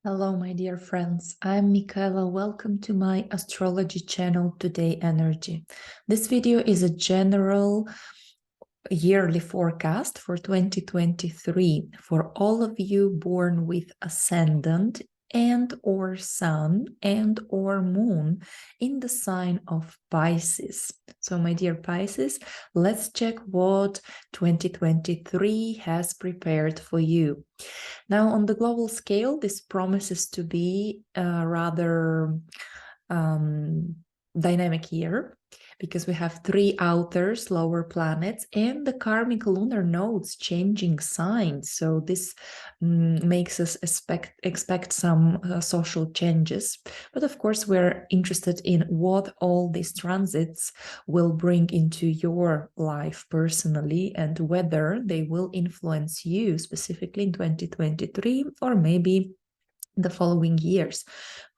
Hello, my dear friends. I'm Michaela. Welcome to my astrology channel, Today Energy. This video is a general yearly forecast for 2023 for all of you born with ascendant and or sun and or moon in the sign of Pisces. So my dear Pisces, let's check what 2023 has prepared for you. Now, on the global scale, this promises to be a rather dynamic year because we have three outer slower planets and the karmic lunar nodes changing signs. So this makes us expect some social changes. But of course, we're interested in what all these transits will bring into your life personally and whether they will influence you specifically in 2023 or maybe the following years.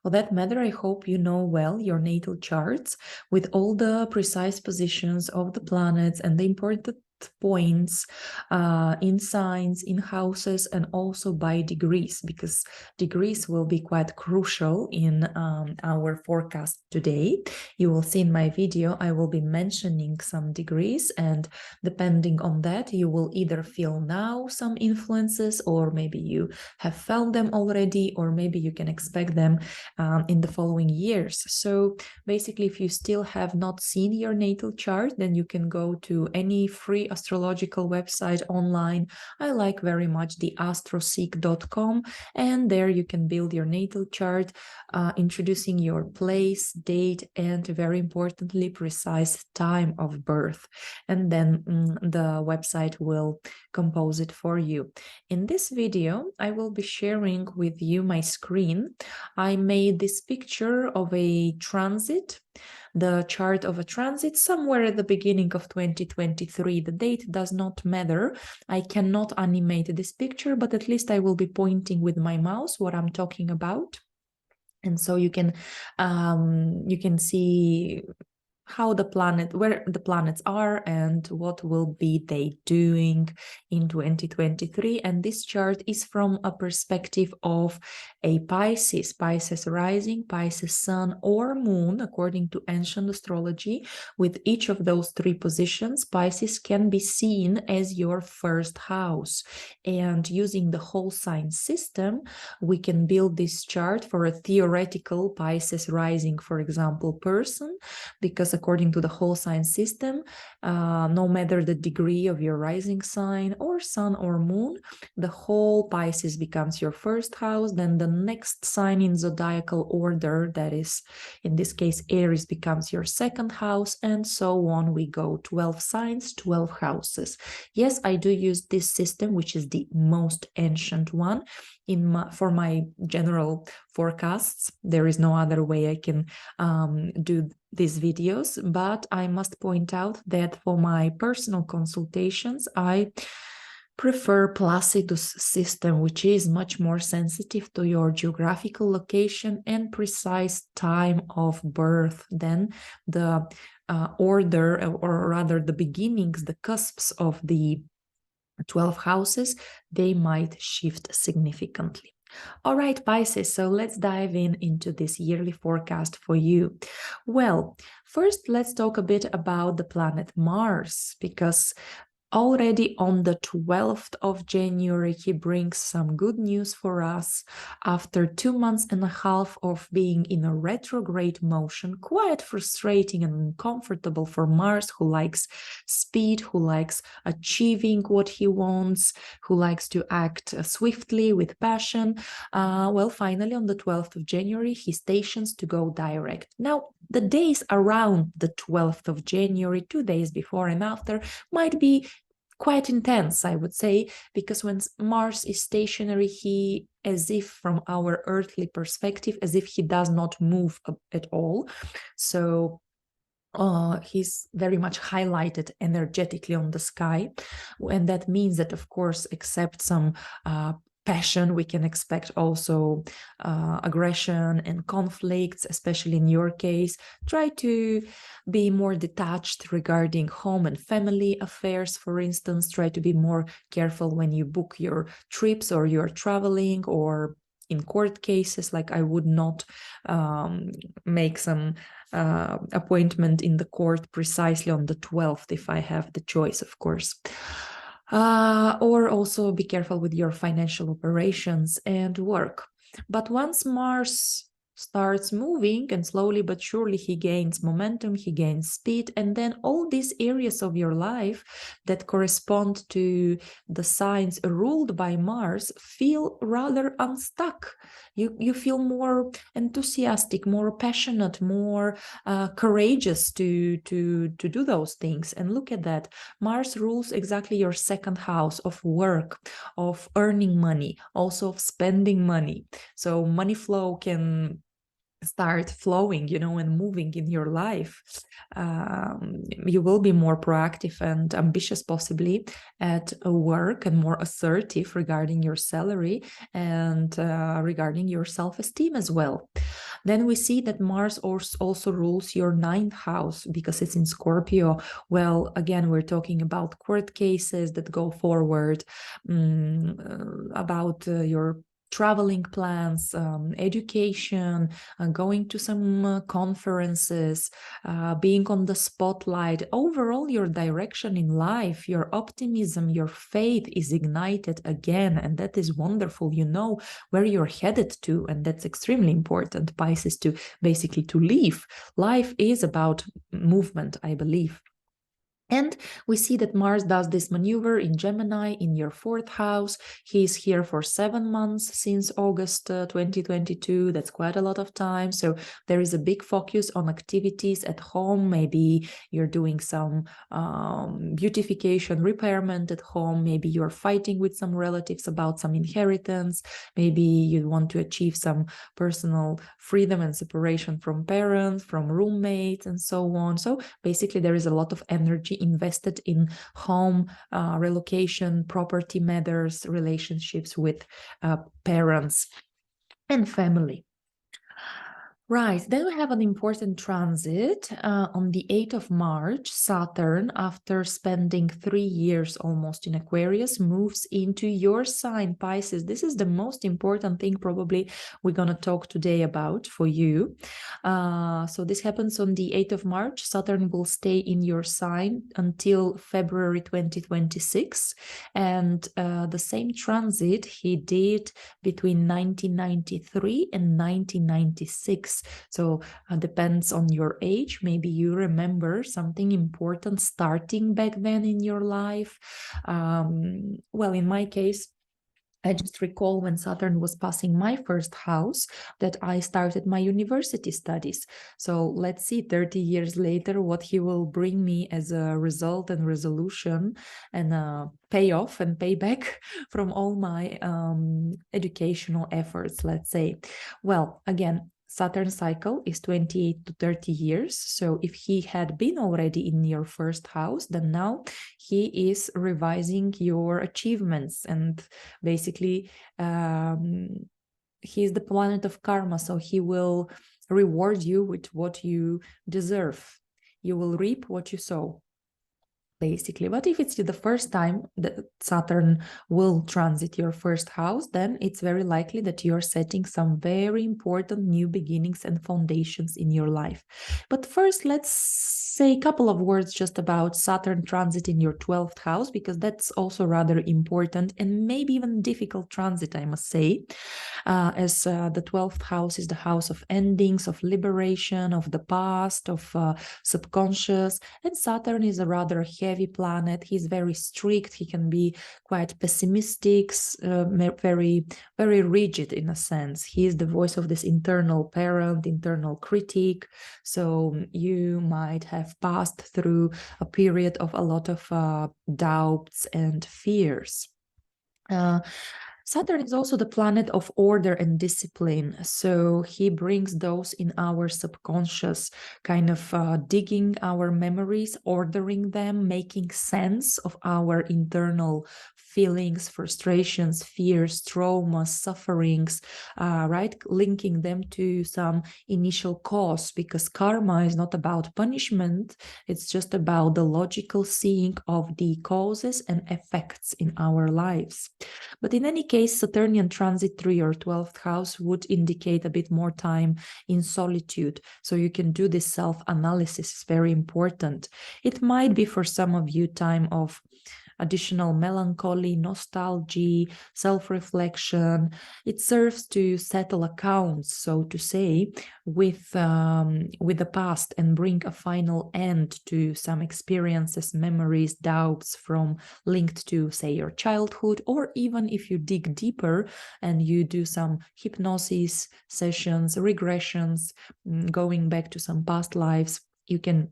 For that matter, I hope you know well your natal charts with all the precise positions of the planets and the important points in signs, in houses, and also by degrees, because degrees will be quite crucial in our forecast today. You will see in my video, I will be mentioning some degrees, and depending on that, you will either feel now some influences, or maybe you have felt them already, or maybe you can expect them in the following years. So basically, if you still have not seen your natal chart, then you can go to any free astrological website online. I like very much the astroseek.com, and there you can build your natal chart, introducing your place, date, and very importantly, precise time of birth. And then the website will compose it for you. In this video, I will be sharing with you my screen. I made this picture of a transit, the chart of a transit somewhere at the beginning of 2023. The date does not matter. I cannot animate this picture, but at least I will be pointing with my mouse what I'm talking about. And so you can see how where the planets are and what will be they doing in 2023. And this chart is from a perspective of a Pisces rising, Pisces sun or moon, according to ancient astrology. With each of those three positions, Pisces can be seen as your first house. And using the whole sign system, we can build this chart for a theoretical Pisces rising, for example, person, because according to the whole sign system, no matter the degree of your rising sign or sun or moon, the whole Pisces becomes your first house. Then the next sign in zodiacal order, that is in this case Aries, becomes your second house, and so on. We go 12 signs, 12 houses. Yes, I do use this system, which is the most ancient one for my general forecasts. There is no other way I can do these videos, but I must point out that for my personal consultations, I prefer Placidus system, which is much more sensitive to your geographical location and precise time of birth than the order, or rather the beginnings, the cusps of the 12 houses. They might shift significantly. All right, Pisces, so let's dive into this yearly forecast for you. Well, first, let's talk a bit about the planet Mars, because already on the 12th of January, he brings some good news for us. After 2.5 months of being in a retrograde motion, quite frustrating and uncomfortable for Mars, who likes speed, who likes achieving what he wants, who likes to act swiftly with passion. Well, finally, on the 12th of January, he stations to go direct. Now, the days around the 12th of January, 2 days before and after, might be quite intense, I would say, because when Mars is stationary, he, as if from our earthly perspective, as if he does not move at all. So he's very much highlighted energetically on the sky. And that means that, of course, except some passion, we can expect also aggression and conflicts, especially in your case. Try to be more detached regarding home and family affairs, for instance. Try to be more careful when you book your trips or you're traveling, or in court cases, like I would not make some appointment in the court precisely on the 12th if I have the choice, of course. Or also be careful with your financial operations and work. But once Mars starts moving, and slowly but surely he gains momentum, he gains speed, and then all these areas of your life that correspond to the signs ruled by Mars feel rather unstuck. You feel more enthusiastic, more passionate, more courageous to do those things. And look at that, Mars rules exactly your second house of work, of earning money, also of spending money. So money flow can start flowing, and moving in your life. You will be more proactive and ambitious possibly at work, and more assertive regarding your salary and regarding your self-esteem as well. Then we see that Mars also rules your 9th house because it's in Scorpio. Well, again, we're talking about court cases that go forward, about your traveling plans, education, going to some conferences, being on the spotlight. Overall, your direction in life, your optimism, your faith is ignited again, and that is wonderful. You know where you're headed to, and that's extremely important, Pisces, to basically to live. Life is about movement, I believe. And we see that Mars does this maneuver in Gemini in your 4th house. He's here for 7 months since August 2022. That's quite a lot of time. So there is a big focus on activities at home. Maybe you're doing some beautification, repairment at home. Maybe you're fighting with some relatives about some inheritance. Maybe you want to achieve some personal freedom and separation from parents, from roommates, and so on. So basically, there is a lot of energy invested in home, relocation, property matters, relationships with parents and family. Right, then we have an important transit on the 8th of March. Saturn, after spending 3 years almost in Aquarius, moves into your sign, Pisces. This is the most important thing probably we're going to talk today about for you. So this happens on the 8th of March. Saturn will stay in your sign until February 2026. And the same transit he did between 1993 and 1996. So depends on your age. Maybe you remember something important starting back then in your life. Well, in my case, I just recall when Saturn was passing my first house that I started my university studies. So let's see 30 years later what he will bring me as a result and resolution and payoff and payback from all my educational efforts, let's say. Well, again, Saturn cycle is 28 to 30 years. So if he had been already in your first house, then now he is revising your achievements, and basically he's the planet of karma. So he will reward you with what you deserve. You will reap what you sow, basically. But if it's the first time that Saturn will transit your first house, then it's very likely that you're setting some very important new beginnings and foundations in your life. But first, let's say a couple of words just about Saturn transit in your 12th house, because that's also rather important and maybe even difficult transit, I must say, as the 12th house is the house of endings, of liberation, of the past, of subconscious, and Saturn is a rather heavy planet. He's very strict. He can be quite pessimistic, very, very rigid in a sense. He is the voice of this internal parent, internal critic. So you might have passed through a period of a lot of doubts and fears. Saturn is also the planet of order and discipline. So he brings those in our subconscious, kind of digging our memories, ordering them, making sense of our internal feelings, frustrations, fears, traumas, sufferings, right? Linking them to some initial cause, because karma is not about punishment. It's just about the logical seeing of the causes and effects in our lives. But in any case, Saturnian transit through your 12th house would indicate a bit more time in solitude. So you can do this self-analysis. It's very important. It might be for some of you time of additional melancholy, nostalgia, self-reflection. It serves to settle accounts, so to say, with the past and bring a final end to some experiences, memories, doubts from linked to, say, your childhood, or even if you dig deeper and you do some hypnosis sessions, regressions, going back to some past lives, you can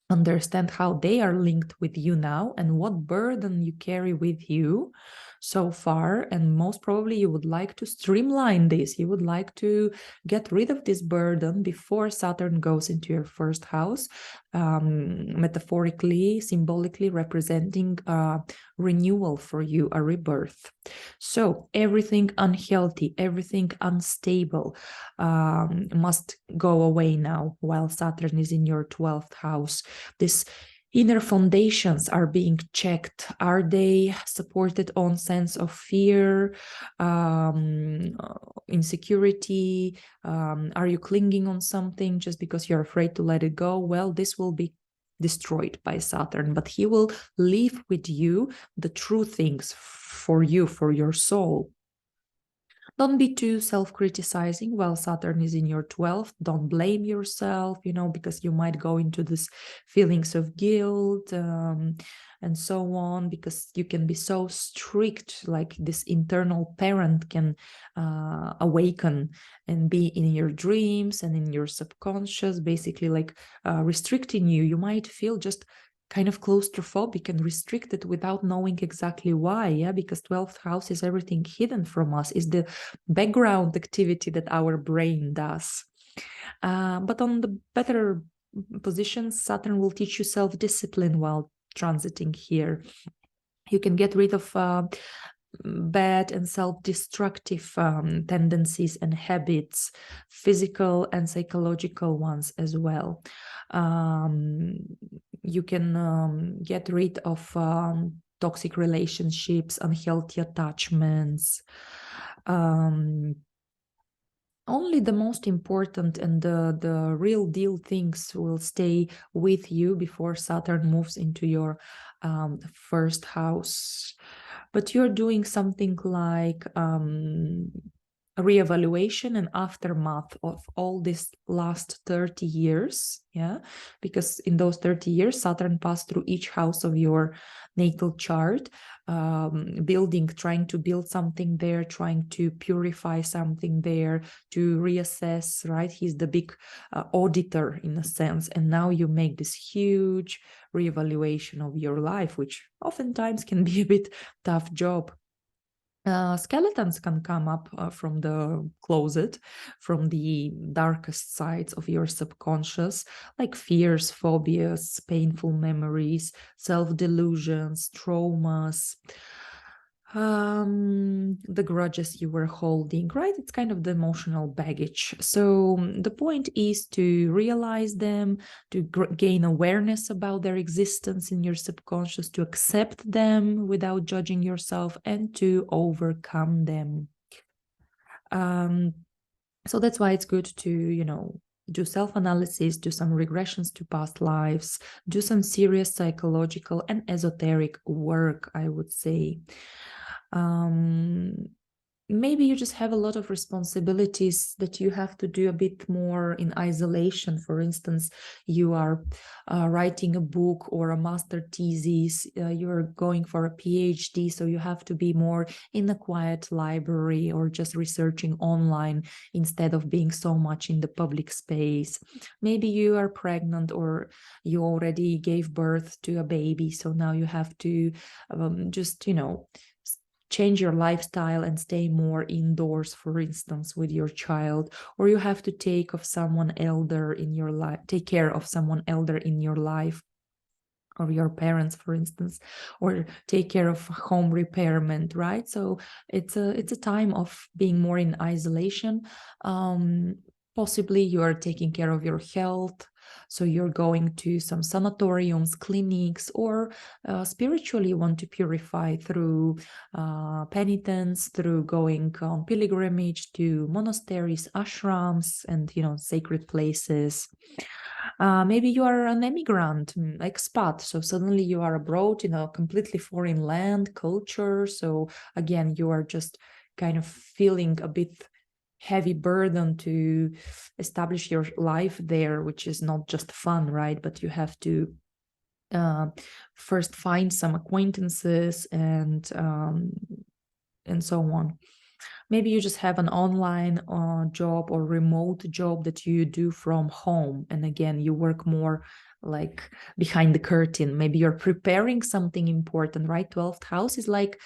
understand how they are linked with you now and what burden you carry with you so far. And most probably you would like to streamline this. You would like to get rid of this burden before Saturn goes into your first house, metaphorically, symbolically representing a renewal for you, a rebirth. So everything unhealthy, everything unstable must go away now while Saturn is in your 12th house. This inner foundations are being checked. Are they supported on sense of fear, insecurity? Are you clinging on something just because you're afraid to let it go? Well, this will be destroyed by Saturn, but he will leave with you the true things for you, for your soul. Don't be too self-criticizing while Saturn is in your 12th. Don't blame yourself, because you might go into this feelings of guilt and so on, because you can be so strict, like this internal parent can awaken and be in your dreams and in your subconscious, basically like restricting you. You might feel just kind of claustrophobic and restricted without knowing exactly why. Yeah, because 12th house is everything hidden from us, is the background activity that our brain does. But on the better positions, Saturn will teach you self-discipline while transiting here. You can get rid of bad and self-destructive tendencies and habits, physical and psychological ones as well. You can get rid of toxic relationships, unhealthy attachments. Only the most important and the real deal things will stay with you before Saturn moves into your first house. But you're doing something like a reevaluation and aftermath of all this last 30 years, yeah, because in those 30 years Saturn passed through each house of your natal chart, trying to build something there, trying to purify something there, to reassess, right? He's the big auditor in a sense, and now you make this huge reevaluation of your life, which oftentimes can be a bit tough job. Skeletons can come up from the closet, from the darkest sides of your subconscious, like fears, phobias, painful memories, self-delusions, traumas, the grudges you were holding, right? It's kind of the emotional baggage. So the point is to realize them, to gain awareness about their existence in your subconscious, to accept them without judging yourself, and to overcome them. So that's why it's good to, do self-analysis, do some regressions to past lives, do some serious psychological and esoteric work, I would say. Maybe you just have a lot of responsibilities that you have to do a bit more in isolation. For instance, you are writing a book or a master thesis, you're going for a PhD, so you have to be more in a quiet library or just researching online instead of being so much in the public space. Maybe you are pregnant or you already gave birth to a baby, so now you have to change your lifestyle and stay more indoors, for instance, with your child, or you have to take care of someone elder in your life. or your parents, for instance, or take care of home repairment, right? So it's a time of being more in isolation. Possibly you are taking care of your health, so you're going to some sanatoriums, clinics, or spiritually want to purify through penitence, through going on pilgrimage to monasteries, ashrams, and sacred places. Maybe you are an immigrant, expat, so suddenly you are abroad in a completely foreign land, culture. So again, you are just kind of feeling a bit heavy burden to establish your life there, which is not just fun, right? But you have to first find some acquaintances and so on. Maybe you just have an online job or remote job that you do from home. And again, you work more like behind the curtain. Maybe you're preparing something important, right? 12th house is like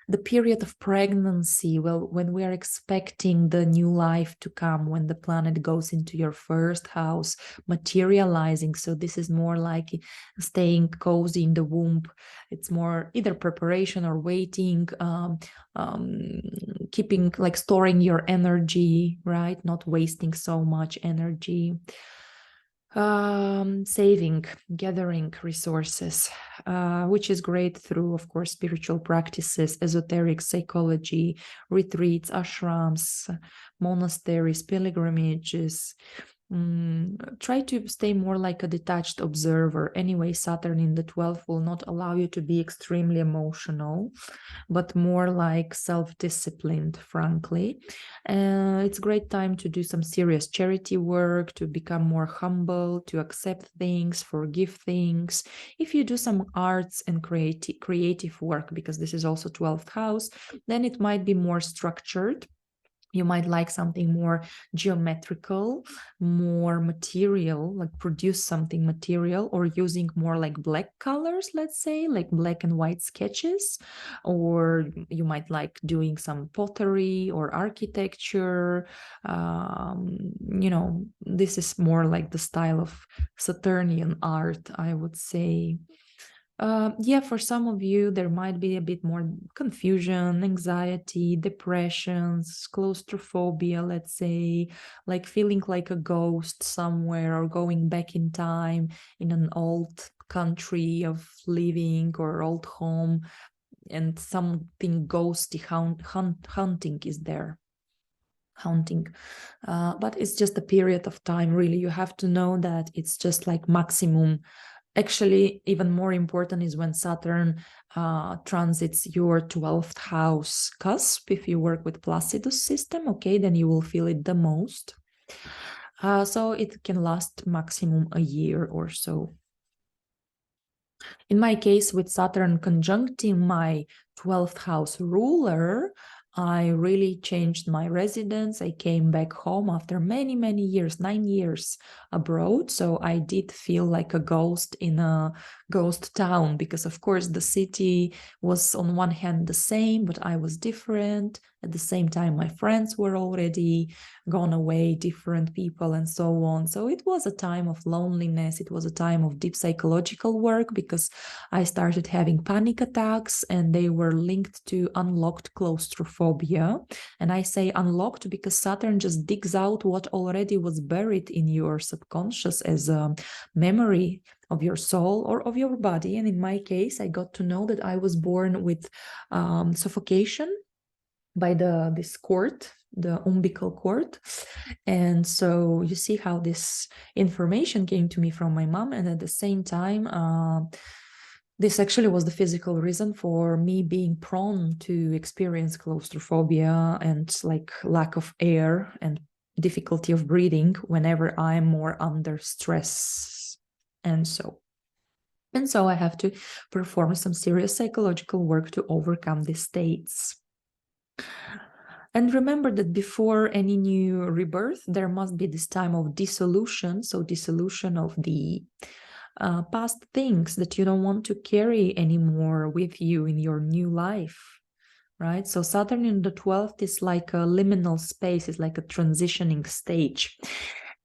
the period of pregnancy, well, when we are expecting the new life to come, when the planet goes into your first house, materializing. So this is more like staying cozy in the womb. It's more either preparation or waiting, keeping, like, storing your energy, right? Not wasting so much energy. Saving, gathering resources, which is great through, of course, spiritual practices, esoteric psychology, retreats, ashrams, monasteries, pilgrimages. Try to stay more like a detached observer. Anyway, Saturn in the 12th will not allow you to be extremely emotional, but more like self-disciplined, frankly. It's a great time to do some serious charity work, to become more humble, to accept things, forgive things. If you do some arts and creative work, because this is also 12th house, then it might be more structured. You might like something more geometrical, more material, like produce something material, or using more like black colors, let's say, like black and white sketches. Or you might like doing some pottery or architecture. This is more like the style of Saturnian art, I would say. Yeah, for some of you, there might be a bit more confusion, anxiety, depressions, claustrophobia, let's say, like feeling like a ghost somewhere, or going back in time in an old country of living or old home, and something ghosty hunting is there. Haunting. But it's just a period of time, really. You have to know that it's just like maximum. Actually, even more important is when Saturn transits your 12th house cusp. If you work with Placidus system, okay, then you will feel it the most. So it can last maximum a year or so. In my case, with Saturn conjuncting my 12th house ruler, I really changed my residence. I came back home after many, many years, 9 years abroad. So I did feel like a ghost in a ghost town, because of course the city was on one hand the same, but I was different. At the same time, my friends were already gone away, different people, and so on. So it was a time of loneliness. It was a time of deep psychological work, because I started having panic attacks, and they were linked to unlocked claustrophobia. And I say unlocked because Saturn just digs out what already was buried in your subconscious as a memory of your soul or of your body. And in my case, I got to know that I was born with suffocation by this cord, the umbilical cord. And so you see how this information came to me from my mom. And at the same time, this actually was the physical reason for me being prone to experience claustrophobia and like lack of air and difficulty of breathing whenever I'm more under stress. And so I have to perform some serious psychological work to overcome these states. And remember that before any new rebirth, there must be this time of dissolution. So dissolution of the past things that you don't want to carry anymore with you in your new life, right? So Saturn in the 12th is like a liminal space, it's like a transitioning stage.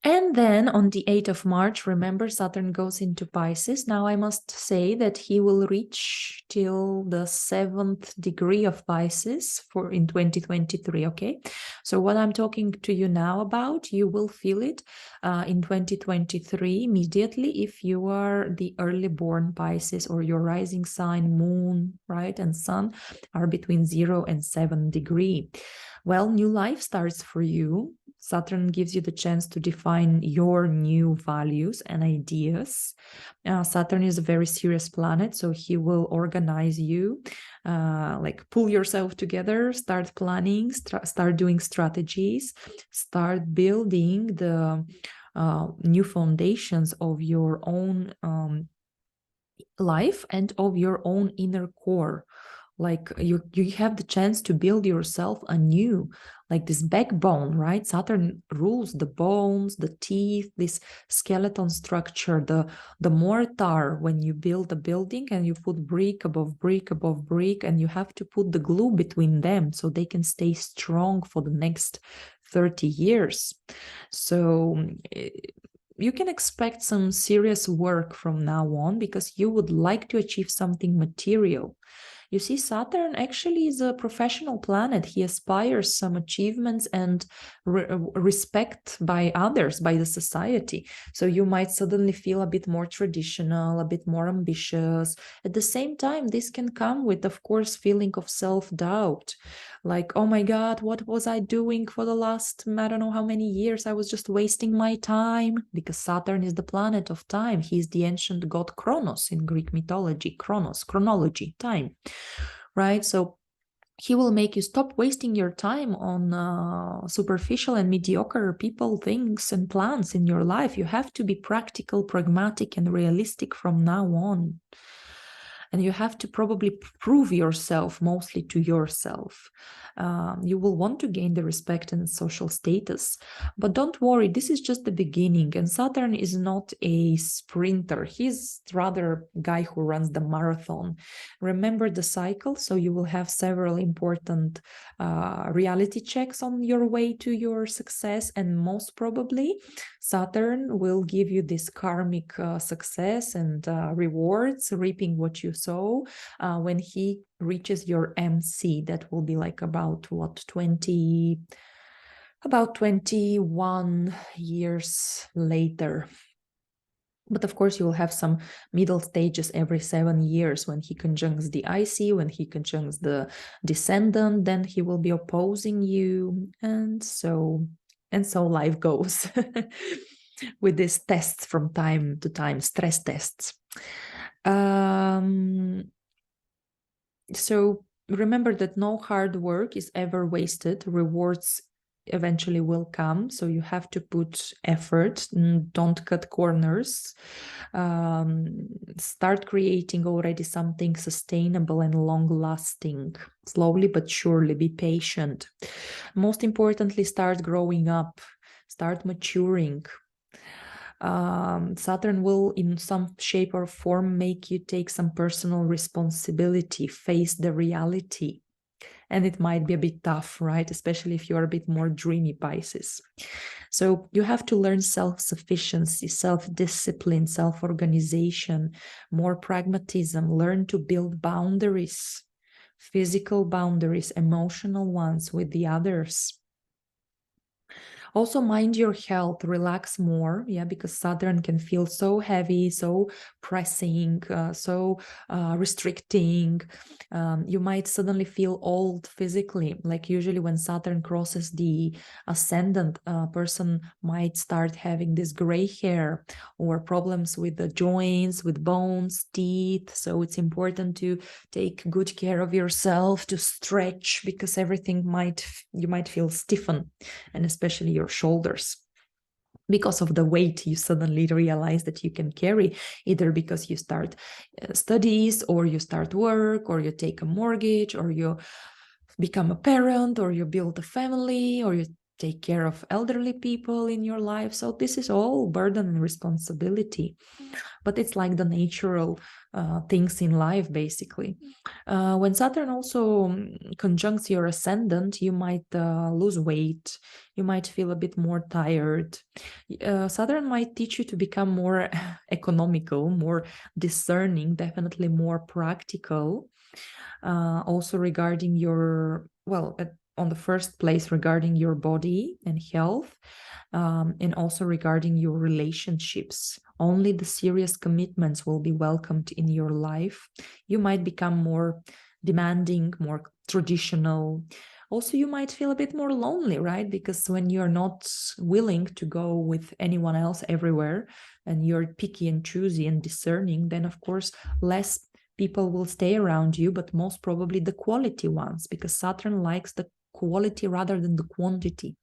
And then on the 8th of March, remember, Saturn goes into Pisces. Now I must say that he will reach till the 7th degree of Pisces in 2023, okay? So what I'm talking to you now about, you will feel it in 2023 immediately if you are the early born Pisces, or your rising sign, moon, right, and sun are between 0 and 7 degree. Well, new life starts for you. Saturn gives you the chance to define your new values and ideas. Saturn is a very serious planet, so he will organize you, like pull yourself together, start planning, start doing strategies, start building the new foundations of your own life and of your own inner core. Like you have the chance to build yourself anew, like this backbone, right? Saturn rules the bones, the teeth, this skeleton structure, the mortar. When you build a building and you put brick above brick above brick, and you have to put the glue between them so they can stay strong for the next 30 years. So you can expect some serious work from now on, because you would like to achieve something material. You see, Saturn actually is a professional planet. He aspires some achievements and respect by others, by the society. So you might suddenly feel a bit more traditional, a bit more ambitious. At the same time, this can come with, of course, feeling of self-doubt. Like, oh my God, what was I doing for the last, I don't know how many years? I was just wasting my time, because Saturn is the planet of time. He's the ancient god Kronos in Greek mythology. Kronos, chronology, time, right? So he will make you stop wasting your time on superficial and mediocre people, things, and plans in your life. You have to be practical, pragmatic, and realistic from now on. And you have to probably prove yourself mostly to yourself. You will want to gain the respect and social status. But don't worry, this is just the beginning. And Saturn is not a sprinter. He's rather a guy who runs the marathon. Remember the cycle. So you will have several important reality checks on your way to your success. And most probably, Saturn will give you this karmic success and rewards, reaping what you sow, when he reaches your MC. That will be like about 21 years later. But of course, you will have some middle stages every 7 years, when he conjuncts the IC, when he conjuncts the descendant, then he will be opposing you, and so life goes with these tests from time to time, stress tests. So remember that no hard work is ever wasted. Rewards eventually will come, so you have to put effort, don't cut corners. Start creating already something sustainable and long-lasting. Slowly but surely, be patient. Most importantly, start growing up, start maturing. Saturn will, in some shape or form, make you take some personal responsibility, face the reality. And it might be a bit tough, right? Especially if you're a bit more dreamy Pisces. So you have to learn self-sufficiency, self-discipline, self-organization, more pragmatism, learn to build boundaries, physical boundaries, emotional ones with the others. Also, mind your health, relax more, yeah, because Saturn can feel so heavy, so pressing, so restricting. You might suddenly feel old physically. Like usually when Saturn crosses the ascendant, a person might start having this gray hair or problems with the joints, with bones, teeth. So it's important to take good care of yourself, to stretch, because everything you might feel stiffen, and especially your shoulders, because of the weight you suddenly realize that you can carry, either because you start studies, or you start work, or you take a mortgage, or you become a parent, or you build a family, or you take care of elderly people in your life. So this is all burden and responsibility, but it's like the natural things in life, basically. When Saturn also conjuncts your ascendant, you might lose weight, you might feel a bit more tired. Saturn might teach you to become more economical, more discerning, definitely more practical. Also regarding your, well, on the first place, regarding your body and health, and also regarding your relationships. Only the serious commitments will be welcomed in your life. You might become more demanding, more traditional. Also, you might feel a bit more lonely, right? Because when you're not willing to go with anyone else everywhere, and you're picky and choosy and discerning, then of course less people will stay around you, but most probably the quality ones, because Saturn likes the quality rather than the quantity.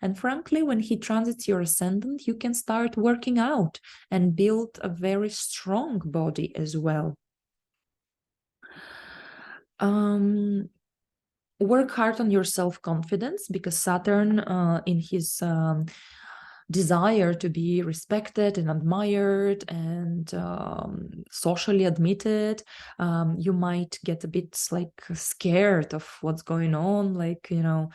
And frankly, when he transits your ascendant, you can start working out and build a very strong body as well. Work hard on your self-confidence, because Saturn, in his desire to be respected and admired and socially admitted, you might get a bit like scared of what's going on, like, you know,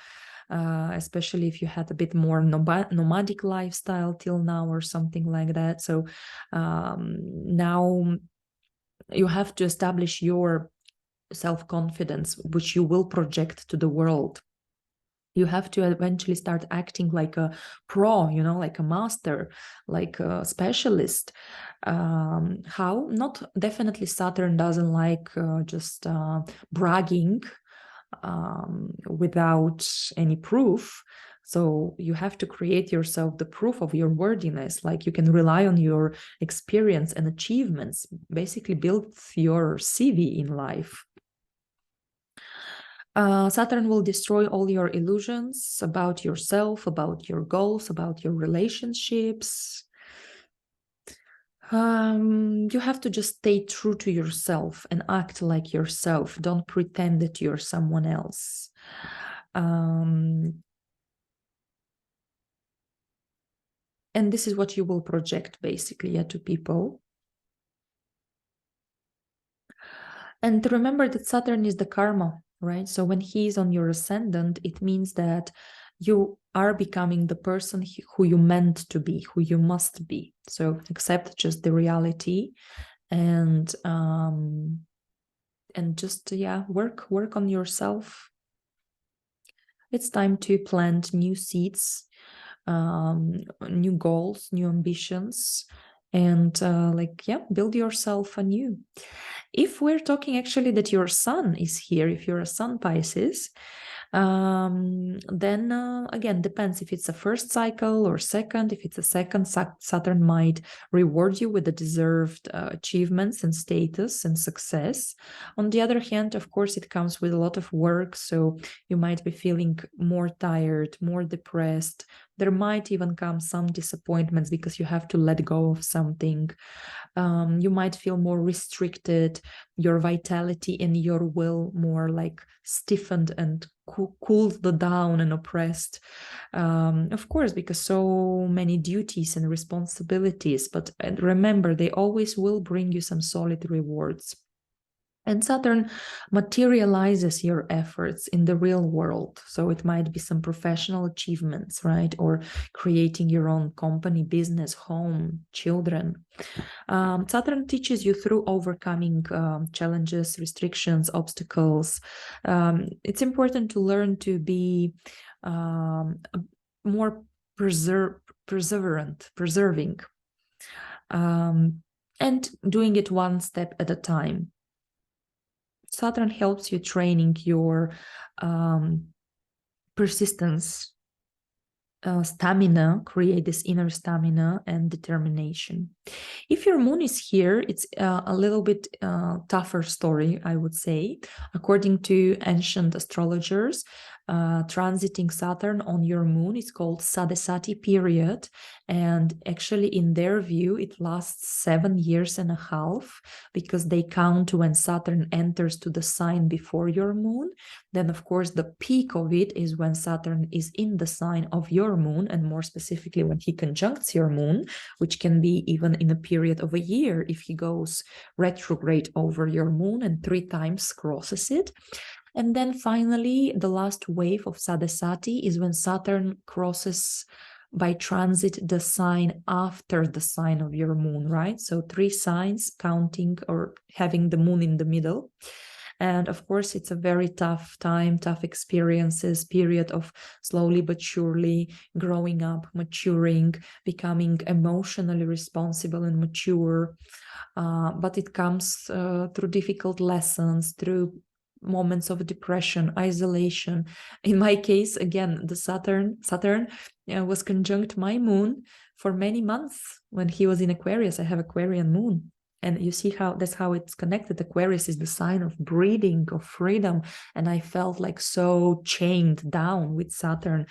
especially if you had a bit more nomadic lifestyle till now or something like that. So now you have to establish your self-confidence, which you will project to the world. You have to eventually start acting like a pro, you know, like a master, like a specialist. How? Not definitely Saturn doesn't like just bragging without any proof. So you have to create yourself the proof of your worthiness, like you can rely on your experience and achievements, basically build your CV in life. Saturn will destroy all your illusions about yourself, about your goals, about your relationships. You have to just stay true to yourself and act like yourself. Don't pretend that you're someone else. And this is what you will project, basically, yeah, to people. And remember that Saturn is the karma, right? So when he's on your ascendant, it means that you are becoming the person who you meant to be, who you must be. So accept just the reality and just, yeah, work on yourself. It's time to plant new seeds, new goals, new ambitions, and like, yeah, build yourself anew. If we're talking actually that your sun is here, if you're a sun Pisces, then again, depends if it's a first cycle or second. If it's a second, Saturn might reward you with the deserved achievements and status and success. On the other hand, of course, it comes with a lot of work, so you might be feeling more tired, more depressed. There might even come some disappointments because you have to let go of something. You might feel more restricted, your vitality and your will more like stiffened and cooled down and oppressed. Of course, because so many duties and responsibilities, but remember, they always will bring you some solid rewards. And Saturn materializes your efforts in the real world. So it might be some professional achievements, right? Or creating your own company, business, home, children. Saturn teaches you through overcoming challenges, restrictions, obstacles. It's important to learn to be more preserving, and doing it one step at a time. Saturn helps you training your persistence, stamina, create this inner stamina and determination. If your moon is here, it's a little bit tougher story, I would say. According to ancient astrologers, transiting Saturn on your moon. It's called Sadesati period. And actually, in their view, it lasts 7 years and a half, because they count when Saturn enters to the sign before your moon. Then, of course, the peak of it is when Saturn is in the sign of your moon, and more specifically when he conjuncts your moon, which can be even in a period of a year if he goes retrograde over your moon and 3 times crosses it. And then finally, the last wave of Sadesati is when Saturn crosses by transit the sign after the sign of your moon, right? So 3 signs counting or having the moon in the middle. And of course, it's a very tough time, tough experiences, period of slowly but surely growing up, maturing, becoming emotionally responsible and mature. But it comes through difficult lessons, through moments of depression, isolation. In my case, again, the Saturn was conjunct my moon for many months when he was in Aquarius. I have Aquarian moon. And you see how that's how it's connected. Aquarius is the sign of breathing, of freedom. And I felt like so chained down with Saturn,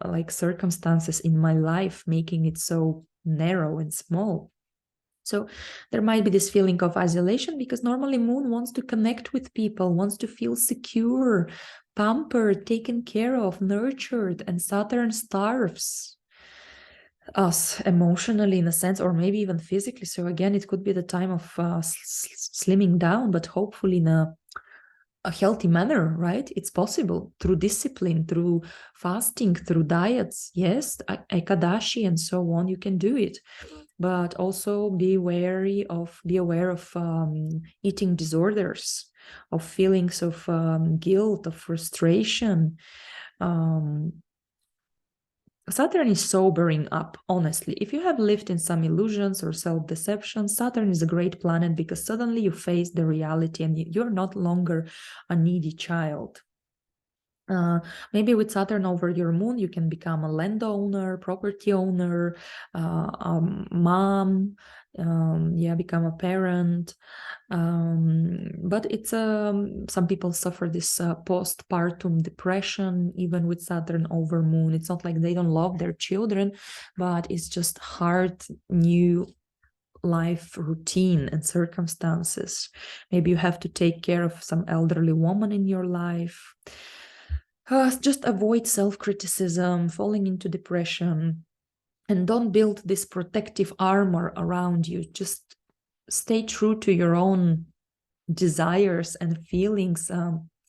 like circumstances in my life, making it so narrow and small. So there might be this feeling of isolation, because normally moon wants to connect with people, wants to feel secure, pampered, taken care of, nurtured, and Saturn starves us emotionally in a sense, or maybe even physically. So again, it could be the time of slimming down, but hopefully in a healthy manner, right? It's possible through discipline, through fasting, through diets. Yes, Ekadashi and so on, you can do it. But also be aware of eating disorders, of feelings of guilt, of frustration. Saturn is sobering up, honestly. If you have lived in some illusions or self-deception, Saturn is a great planet, because suddenly you face the reality and you're not longer a needy child. Maybe with Saturn over your moon, you can become a landowner, property owner, mom, become a parent. But it's some people suffer this postpartum depression even with Saturn over moon. It's not like they don't love their children, but it's just hard new life routine and circumstances. Maybe you have to take care of some elderly woman in your life. Just avoid self-criticism, falling into depression, and don't build this protective armor around you. Just stay true to your own desires and feelings.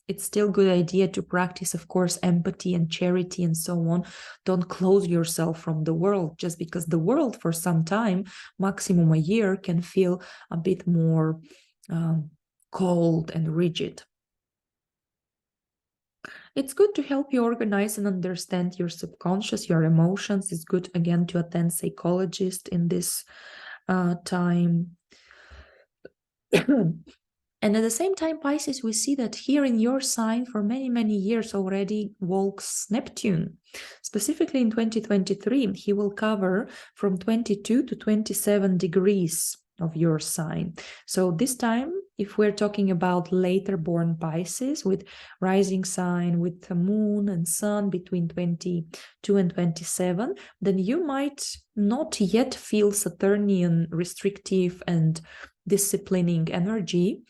It's still a good idea to practice, of course, empathy and charity and so on. Don't close yourself from the world, just because the world for some time, maximum a year, can feel a bit more cold and rigid. It's good to help you organize and understand your subconscious, your emotions. It's good, again, to attend psychologist in this time. And at the same time, Pisces, we see that here in your sign for many, many years already walks Neptune. Specifically in 2023, he will cover from 22 to 27 degrees of your sign. So this time, if we're talking about later born Pisces with rising sign, with the moon and sun between 22 and 27, then you might not yet feel Saturnian restrictive and disciplining energy,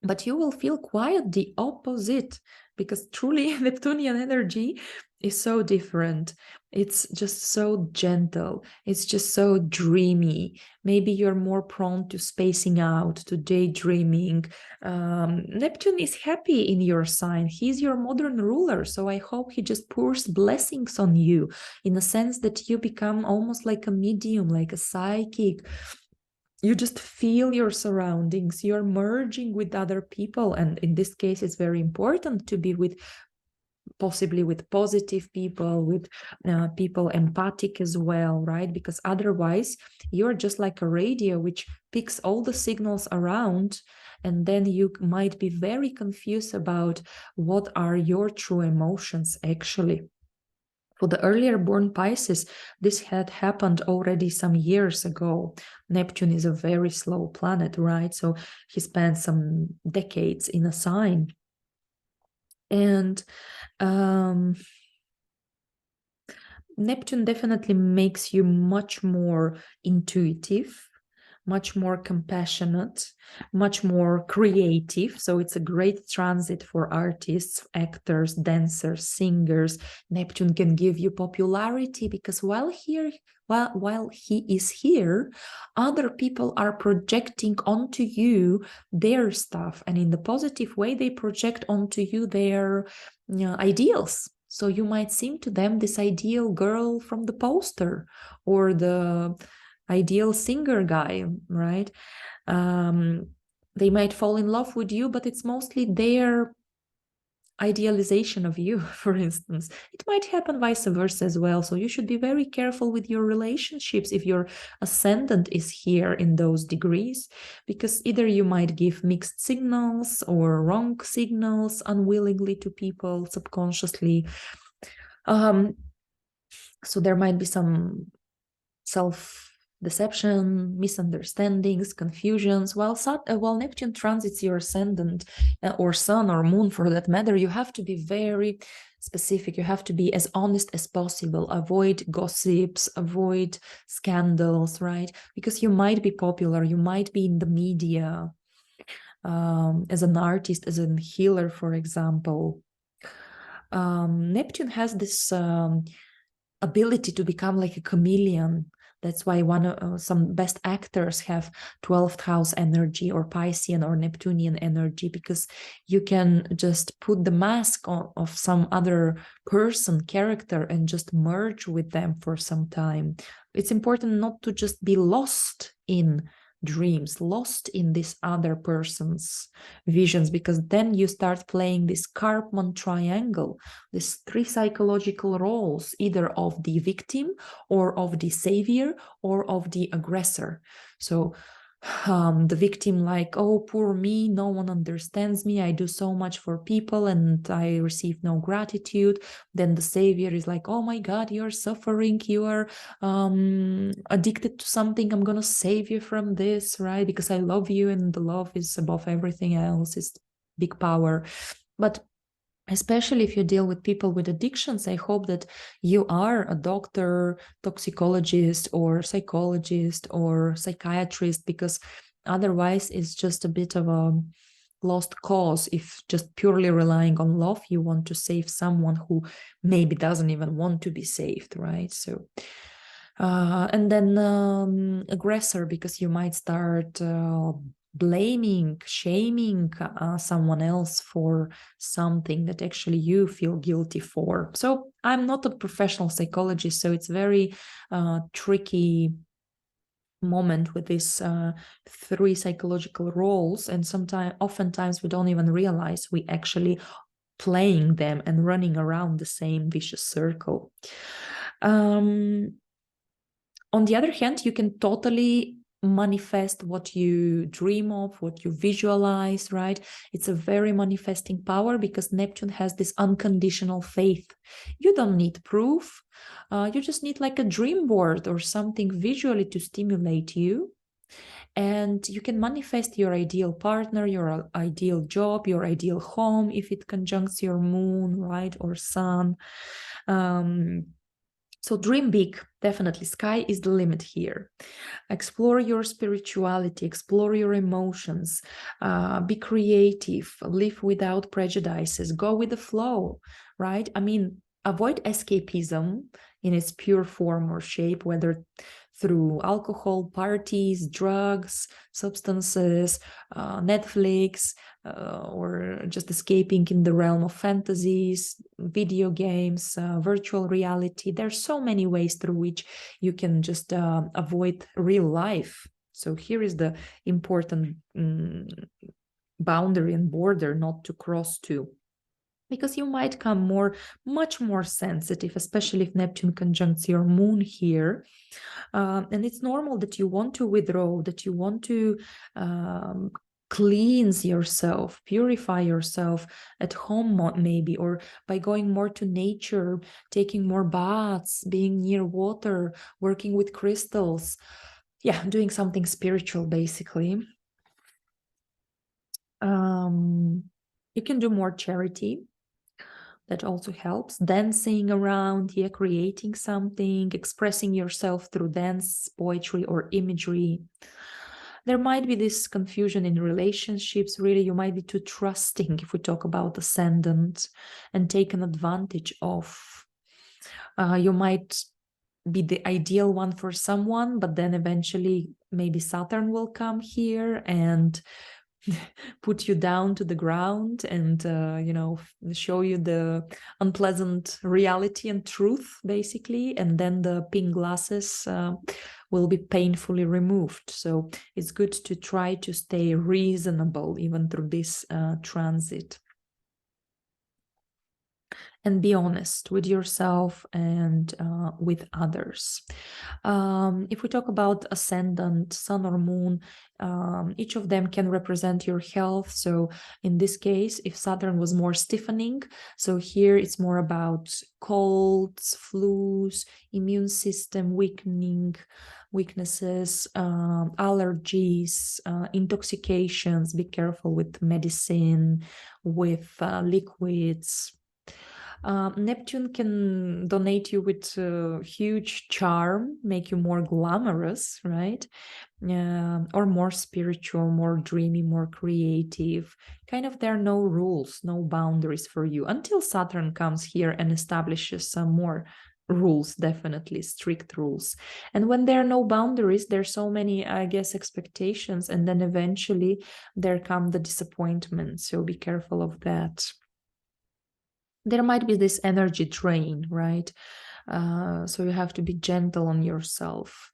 but you will feel quite the opposite, because truly Neptunian energy is so different. It's just so gentle. It's just so dreamy. Maybe you're more prone to spacing out, to daydreaming. Neptune is happy in your sign. He's your modern ruler. So I hope he just pours blessings on you, in the sense that you become almost like a medium, like a psychic. You just feel your surroundings, you're merging with other people. And in this case, it's very important to be with, possibly with positive people, with people empathic as well, right? Because otherwise you're just like a radio which picks all the signals around, and then you might be very confused about what are your true emotions actually. For the earlier born Pisces, this had happened already some years ago. Neptune is a very slow planet, right? So he spent some decades in a sign. And Neptune definitely makes you much more intuitive, much more compassionate, much more creative. So it's a great transit for artists, actors, dancers, singers. Neptune can give you popularity because while he is here, other people are projecting onto you their stuff, and in the positive way, they project onto you their ideals. So you might seem to them this ideal girl from the poster or the ideal singer guy, right? They might fall in love with you, but it's mostly their idealization of you, for instance. It might happen vice versa as well. So you should be very careful with your relationships if your ascendant is here in those degrees, because either you might give mixed signals or wrong signals unwillingly to people subconsciously. So there might be some self-deception, misunderstandings, confusions. While Neptune transits your ascendant or sun or moon for that matter, you have to be very specific. You have to be as honest as possible. Avoid gossips, avoid scandals, right? Because you might be popular, you might be in the media as an artist, as a healer, for example. Neptune has this ability to become like a chameleon. That's why some best actors have 12th house energy or Piscean or Neptunian energy, because you can just put the mask of some other person, character, and just merge with them for some time. It's important not to just be lost in dreams, lost in this other person's visions, because then you start playing this Karpman triangle, these three psychological roles, either of the victim or of the savior or of the aggressor. So the victim, like, oh, poor me, no one understands me, I do so much for people and I receive no gratitude. Then the savior is like, oh my god, you're suffering, you are addicted to something, I'm gonna save you from this, right? Because I love you, and the love is above everything else, is big power. But especially if you deal with people with addictions, I hope that you are a doctor, toxicologist, or psychologist, or psychiatrist, because otherwise it's just a bit of a lost cause. If just purely relying on love, you want to save someone who maybe doesn't even want to be saved, right? So and then aggressor, because you might start blaming, shaming someone else for something that actually you feel guilty for. So I'm not a professional psychologist, so it's very tricky moment with these three psychological roles, and oftentimes we don't even realize we actually playing them and running around the same vicious circle. On the other hand, you can totally manifest what you dream of, what you visualize, right? It's a very manifesting power because Neptune has this unconditional faith. You don't need proof. You just need like a dream board or something visually to stimulate you. And you can manifest your ideal partner, your ideal job, your ideal home, if it conjuncts your moon, right, or sun. So dream big, definitely. Sky is the limit here. Explore your spirituality, explore your emotions, be creative, live without prejudices, go with the flow, right? I mean, avoid escapism in its pure form or shape, whether through alcohol, parties, drugs, substances, Netflix, or just escaping in the realm of fantasies, video games, virtual reality. There's so many ways through which you can just avoid real life. So here is the important boundary and border not to cross to, because you might come much more sensitive, especially if Neptune conjuncts your moon here. And it's normal that you want to withdraw, that you want to cleanse yourself, purify yourself at home maybe, or by going more to nature, taking more baths, being near water, working with crystals. Yeah, doing something spiritual, basically. You can do more charity. That also helps. Dancing around, yeah, creating something, expressing yourself through dance, poetry, or imagery. There might be this confusion in relationships. Really, you might be too trusting if we talk about ascendant and taken advantage of. You might be the ideal one for someone, but then eventually maybe Saturn will come here and put you down to the ground and show you the unpleasant reality and truth, basically, and then the pink glasses will be painfully removed. So it's good to try to stay reasonable even through this transit, and be honest with yourself and with others. If we talk about ascendant, sun or moon, each of them can represent your health. So in this case, if Saturn was more stiffening, so here it's more about colds, flus, immune system weakening, weaknesses, allergies, intoxications. Be careful with medicine, with liquids. Neptune can donate you with huge charm, make you more glamorous, right? Or more spiritual, more dreamy, more creative. Kind of, there are no rules, no boundaries for you until Saturn comes here and establishes some more rules, definitely strict rules. And when there are no boundaries, there's so many, I guess, expectations, and then eventually there come the disappointment. So be careful of that. There might be this energy drain, right? So you have to be gentle on yourself.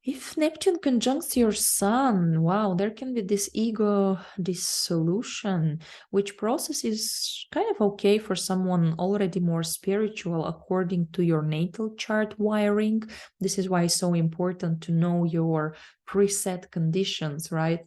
If Neptune conjuncts your sun, wow, there can be this ego dissolution, which process is kind of okay for someone already more spiritual according to your natal chart wiring. This is why it's so important to know your preset conditions, right?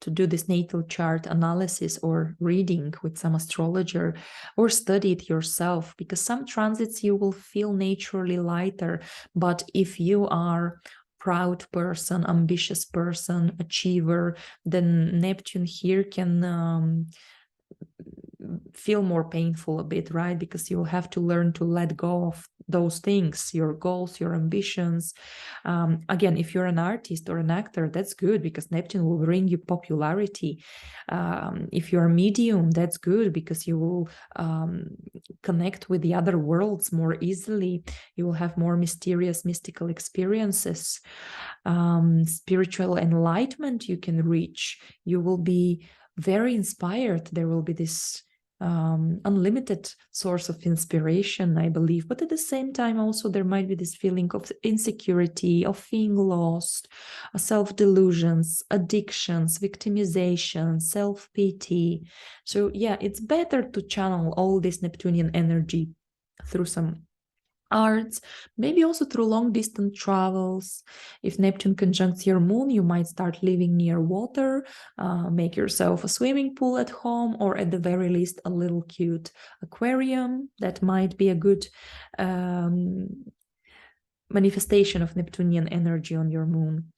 To do this natal chart analysis or reading with some astrologer, or study it yourself, because some transits you will feel naturally lighter. But if you are proud person, ambitious person, achiever, then Neptune here can feel more painful a bit, right? Because you'll have to learn to let go of those things, your goals, your ambitions. Again, if you're an artist or an actor, that's good because Neptune will bring you popularity. If you're a medium, that's good because you will connect with the other worlds more easily. You will have more mysterious, mystical experiences. Spiritual enlightenment you can reach. You will be very inspired. There will be this unlimited source of inspiration, I believe. But at the same time, also, there might be this feeling of insecurity, of being lost, self-delusions, addictions, victimization, self-pity. So yeah, it's better to channel all this Neptunian energy through some arts, maybe also through long distance travels. If Neptune conjuncts your moon, you might start living near water, make yourself a swimming pool at home, or at the very least a little cute aquarium. That might be a good manifestation of Neptunian energy on your moon.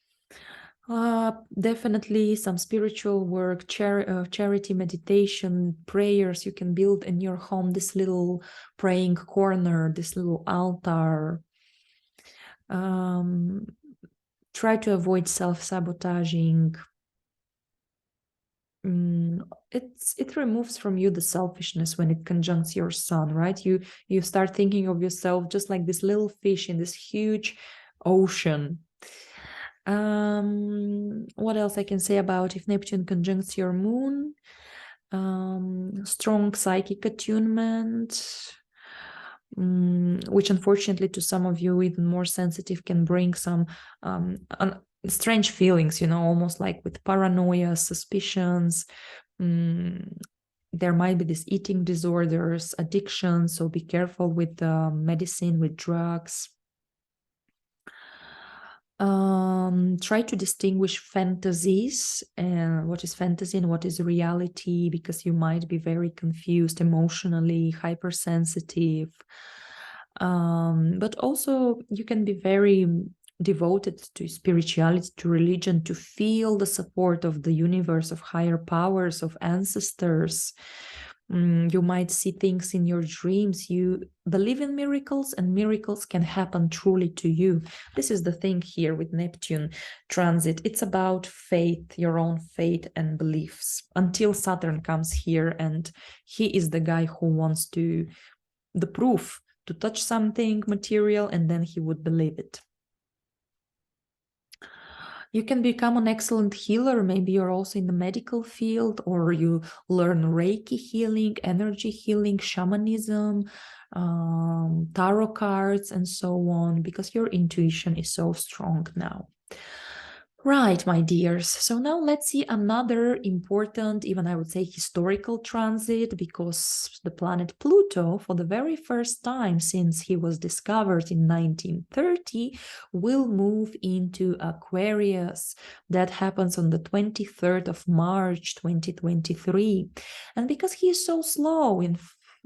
Definitely some spiritual work, charity, meditation, prayers. You can build in your home this little praying corner, this little altar. Try to avoid self-sabotaging. It removes from you the selfishness when it conjuncts your sun, right? You start thinking of yourself just like this little fish in this huge ocean. What else I can say about if Neptune conjuncts your moon? Strong psychic attunement, which unfortunately to some of you even more sensitive can bring some strange feelings, almost like with paranoia, suspicions. There might be this eating disorders, addiction, so be careful with medicine, with drugs. Try to distinguish fantasies and what is fantasy and what is reality, because you might be very confused emotionally, hypersensitive. But also you can be very devoted to spirituality, to religion, to feel the support of the universe, of higher powers, of ancestors. You might see things in your dreams. You believe in miracles, and miracles can happen truly to you. This is the thing here with Neptune transit. It's about faith, your own faith and beliefs, until Saturn comes here, and he is the guy who wants the proof, to touch something material, and then he would believe it. You can become an excellent healer. Maybe you're also in the medical field, or you learn Reiki healing, energy healing, shamanism, tarot cards, and so on, because your intuition is so strong now. Right, my dears. So now let's see another important, even I would say historical transit, because the planet Pluto, for the very first time since he was discovered in 1930, will move into Aquarius. That happens on the 23rd of March, 2023. And because he is so slow,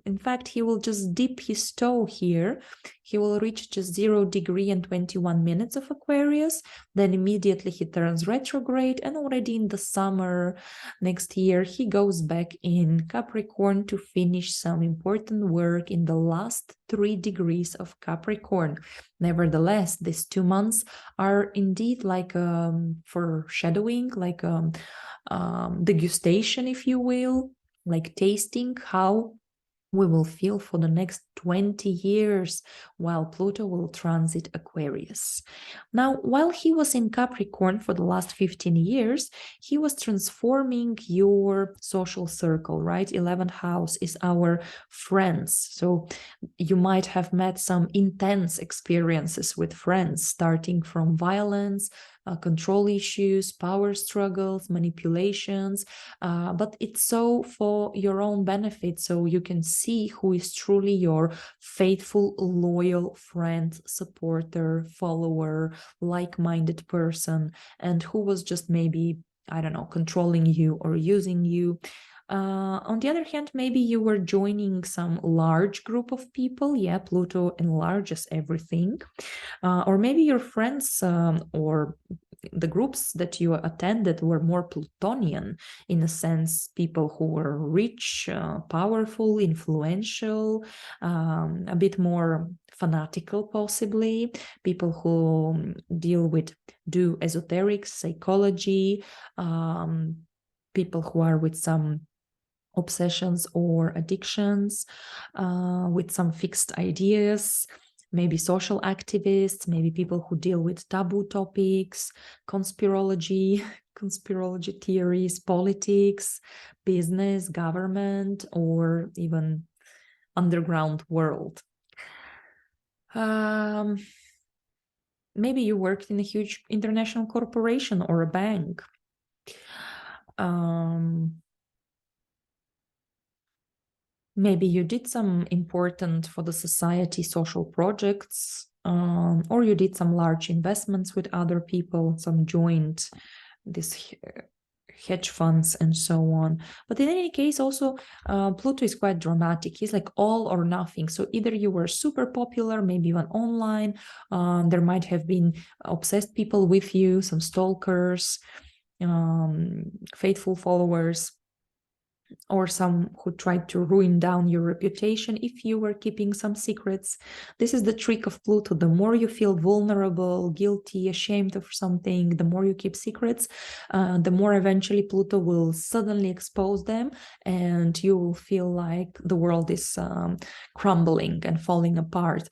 in fact, he will just dip his toe here. He will reach just 0 degree and 21 minutes of Aquarius. Then immediately he turns retrograde, and already in the summer next year, he goes back in Capricorn to finish some important work in the last 3 degrees of Capricorn. Nevertheless, these 2 months are indeed like foreshadowing, like degustation, if you will, like tasting how we will feel for the next 20 years while Pluto will transit Aquarius. Now, while he was in Capricorn for the last 15 years, he was transforming your social circle, right? 11th house is our friends. So you might have met some intense experiences with friends, starting from violence, control issues, power struggles, manipulations, but it's so for your own benefit, so you can see who is truly your faithful, loyal friend, supporter, follower, like-minded person, and who was just maybe, I don't know, controlling you or using you. On the other hand, maybe you were joining some large group of people. Yeah, Pluto enlarges everything. Or maybe your friends or the groups that you attended were more Plutonian, in a sense, people who were rich, powerful, influential, a bit more fanatical possibly, people who do esoteric psychology, people who are with some obsessions or addictions, with some fixed ideas, maybe social activists, maybe people who deal with taboo topics, conspirology theories, politics, business, government, or even underground world. Maybe you worked in a huge international corporation or a bank. Maybe you did some important for the society social projects, or you did some large investments with other people, some joint this hedge funds and so on. But in any case, also Pluto is quite dramatic. He's like all or nothing. So either you were super popular, maybe even online, there might have been obsessed people with you, some stalkers, faithful followers, or some who tried to ruin down your reputation if you were keeping some secrets. This is the trick of Pluto. The more you feel vulnerable, guilty, ashamed of something, the more you keep secrets, the more eventually Pluto will suddenly expose them, and you will feel like the world is crumbling and falling apart.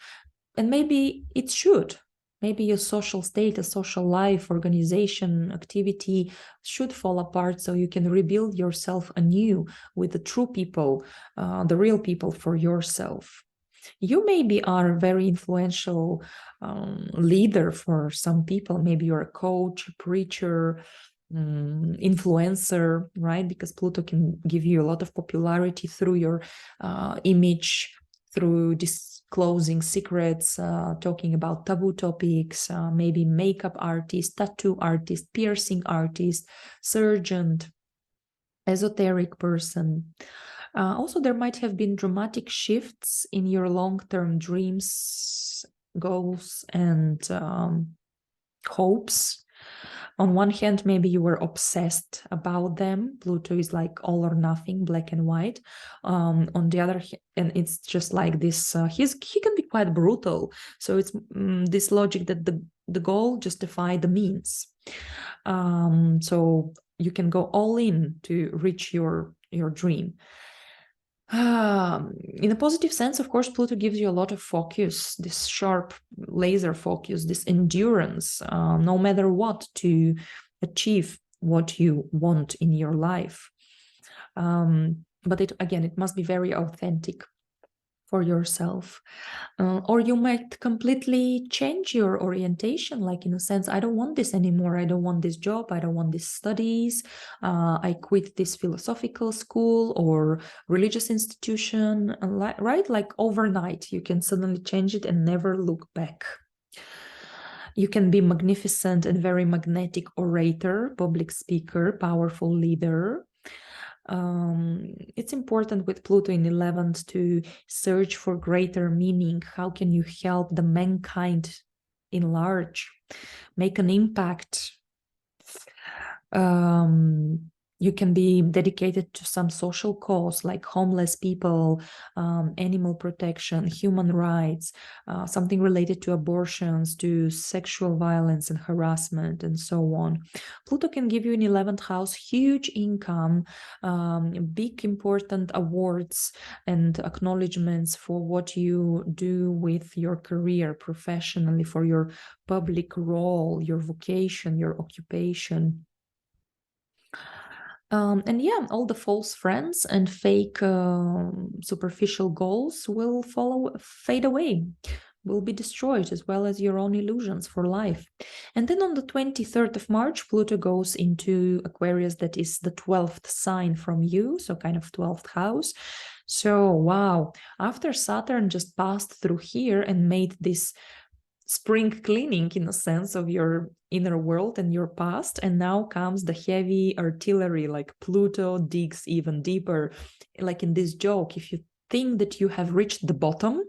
And maybe it should. Maybe your social status, social life, organization, activity should fall apart so you can rebuild yourself anew with the true people, the real people for yourself. You maybe are a very influential leader for some people. Maybe you're a coach, a preacher, influencer, right? Because Pluto can give you a lot of popularity through your image, through disclosing secrets, talking about taboo topics, maybe makeup artist, tattoo artist, piercing artist, surgeon, esoteric person. Also, there might have been dramatic shifts in your long-term dreams, goals, and hopes. On one hand, maybe you were obsessed about them. Pluto is like all or nothing, black and white. On the other hand, and it's just like this, he can be quite brutal. So it's this logic that the goal justify the means. So you can go all in to reach your dream. In a positive sense, of course, Pluto gives you a lot of focus, this sharp laser focus, this endurance, no matter what, to achieve what you want in your life. But it must be very authentic for yourself. Or you might completely change your orientation, like in a sense, I don't want this anymore. I don't want this job. I don't want these studies. I quit this philosophical school or religious institution, right? Like overnight, you can suddenly change it and never look back. You can be magnificent and very magnetic orator, public speaker, powerful leader. It's important with Pluto in 11th to search for greater meaning. How can you help the mankind in large, make an impact? You can be dedicated to some social cause like homeless people, animal protection, human rights, something related to abortions, to sexual violence and harassment, and so on. Pluto can give you in 11th house huge income, big important awards and acknowledgements for what you do with your career professionally, for your public role, your vocation, your occupation. And yeah, all the false friends and fake superficial goals will fade away, will be destroyed, as well as your own illusions for life. And then on the 23rd of March, Pluto goes into Aquarius, that is the 12th sign from you, so kind of 12th house. So, wow, after Saturn just passed through here and made this spring cleaning in a sense of your inner world and your past, and now comes the heavy artillery, like Pluto digs even deeper, like in this joke, if you think that you have reached the bottom,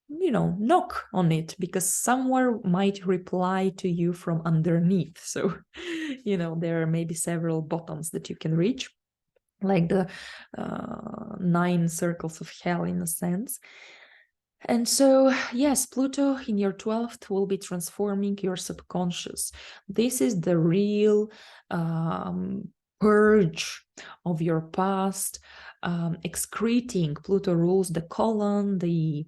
knock on it, because somewhere might reply to you from underneath. So there are maybe several bottoms that you can reach, like the 9 circles of hell in a sense. And so, yes, Pluto in your 12th will be transforming your subconscious. This is the real purge of your past, excreting. Pluto rules the colon, the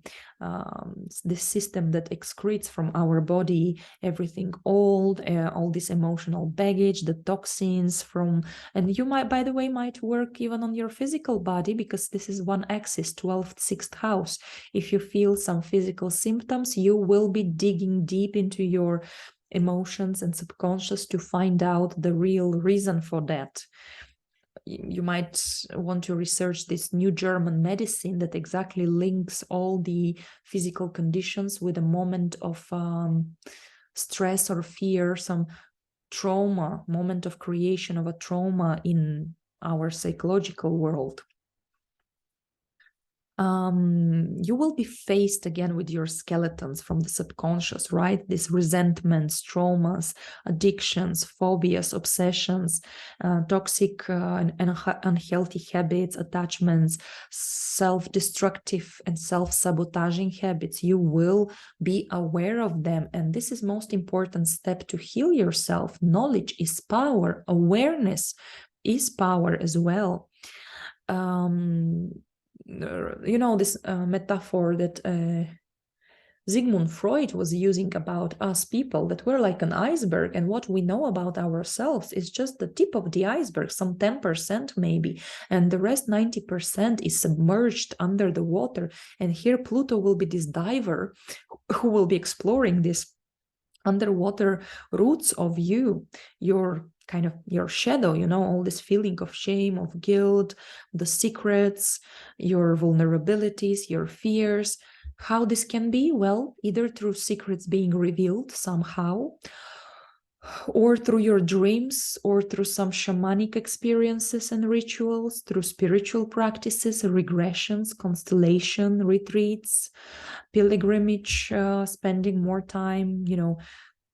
system that excretes from our body everything old, all this emotional baggage, the toxins from, and you might, by the way, might work even on your physical body, because this is one axis, 12th, 6th house. If you feel some physical symptoms, you will be digging deep into your emotions and subconscious to find out the real reason for that. You might want to research this new German medicine that exactly links all the physical conditions with a moment of stress or fear, some trauma, moment of creation of a trauma in our psychological world. You will be faced again with your skeletons from the subconscious, right? These resentments, traumas, addictions, phobias, obsessions, toxic and unhealthy habits, attachments, self-destructive and self-sabotaging habits. You will be aware of them. And this is most important step to heal yourself. Knowledge is power. Awareness is power as well. This metaphor that Sigmund Freud was using about us people, that we're like an iceberg, and what we know about ourselves is just the tip of the iceberg, some 10% maybe, and the rest 90% is submerged under the water. And here Pluto will be this diver who will be exploring this underwater roots of you, your kind of your shadow, all this feeling of shame, of guilt, the secrets, your vulnerabilities, your fears. How this can be? Well, either through secrets being revealed somehow, or through your dreams, or through some shamanic experiences and rituals, through spiritual practices, regressions, constellation, retreats, pilgrimage, spending more time,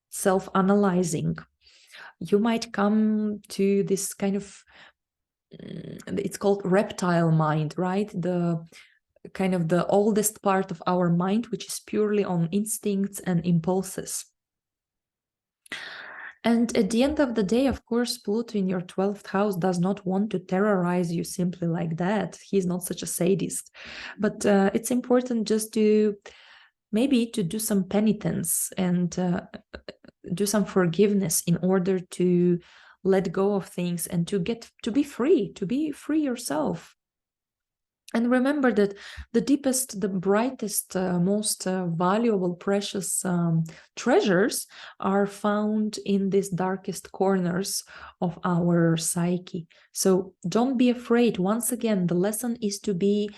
self-analyzing. You might come to this kind of, it's called reptile mind, right? The kind of the oldest part of our mind, which is purely on instincts and impulses. And at the end of the day, of course, Pluto in your 12th house does not want to terrorize you simply like that. He's not such a sadist. But it's important just to maybe to do some penitence and do some forgiveness in order to let go of things and to be free yourself. And remember that the deepest, the brightest, most valuable, precious treasures are found in these darkest corners of our psyche. So don't be afraid. Once again, the lesson is to be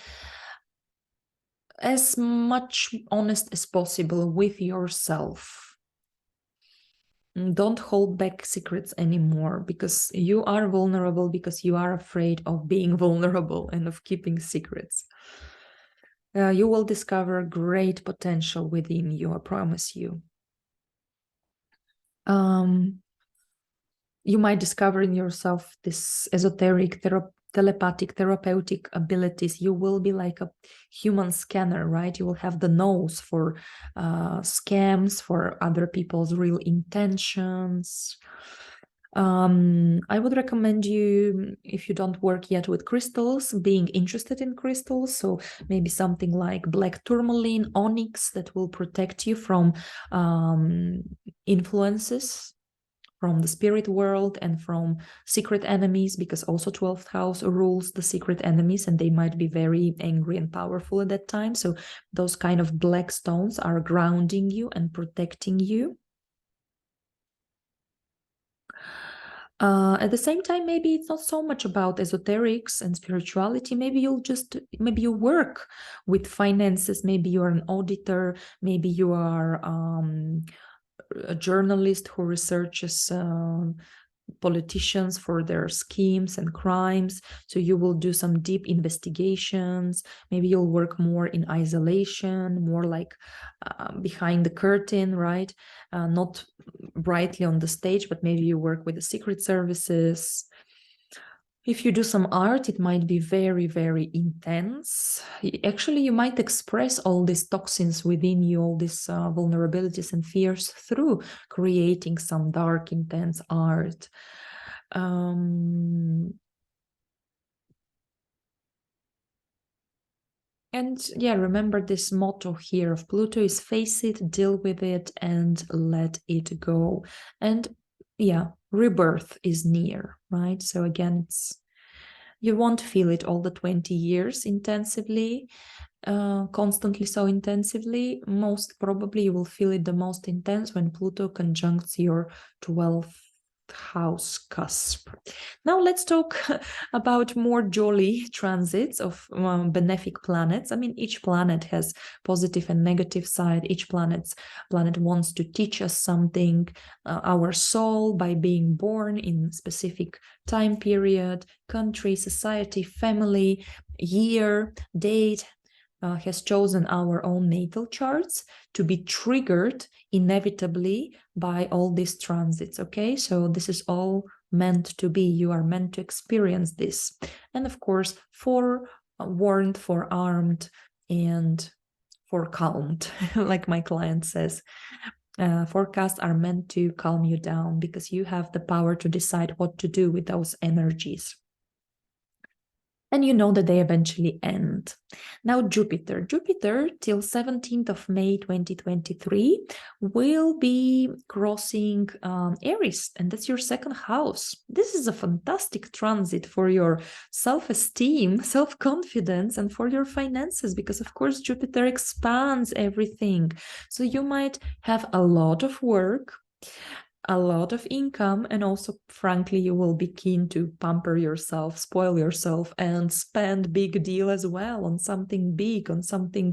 as much honest as possible with yourself. Don't hold back secrets anymore, because you are vulnerable, because you are afraid of being vulnerable and of keeping secrets. You will discover great potential within you, I promise you. You might discover in yourself this esoteric, telepathic, therapeutic abilities. You will be like a human scanner, right? You will have the nose for scams, for other people's real intentions. I would recommend you, if you don't work yet with crystals, being interested in crystals. So maybe something like black tourmaline, onyx, that will protect you from influences from the spirit world and from secret enemies, because also 12th house rules the secret enemies, and they might be very angry and powerful at that time. So those kind of black stones are grounding you and protecting you. At the same time, maybe it's not so much about esoterics and spirituality. Maybe you work with finances. Maybe you're an auditor. Maybe you are a journalist who researches politicians for their schemes and crimes. So you will do some deep investigations. Maybe you'll work more in isolation, more like behind the curtain, right? Not brightly on the stage, but maybe you work with the secret services. If you do some art, it might be very, very intense. Actually, you might express all these toxins within you, all these vulnerabilities and fears through creating some dark, intense art. And yeah, remember this motto here of Pluto is face it, deal with it, and let it go. And yeah, rebirth is near, right? So again, you won't feel it all the 20 years intensively, constantly so intensively. Most probably you will feel it the most intense when Pluto conjuncts your 12th house cusp. Now let's talk about more jolly transits of benefic planets. I mean, each planet has positive and negative side. Each planet wants to teach us something, our soul, by being born in specific time period, country, society, family, year, date, has chosen our own natal charts to be triggered inevitably by all these transits. Okay, so this is all meant to be. You are meant to experience this. And of course, forewarned, forearmed, and forecalmed, like my client says. Forecasts are meant to calm you down, because you have the power to decide what to do with those energies. And you know that they eventually end. Now, Jupiter till 17th of May 2023 will be crossing Aries, and that's your second house. This is a fantastic transit for your self-esteem, self-confidence, and for your finances, because of course Jupiter expands everything. So you might have a lot of work, a lot of income, and also, frankly, you will be keen to pamper yourself, spoil yourself, and spend big deal as well on something big, on something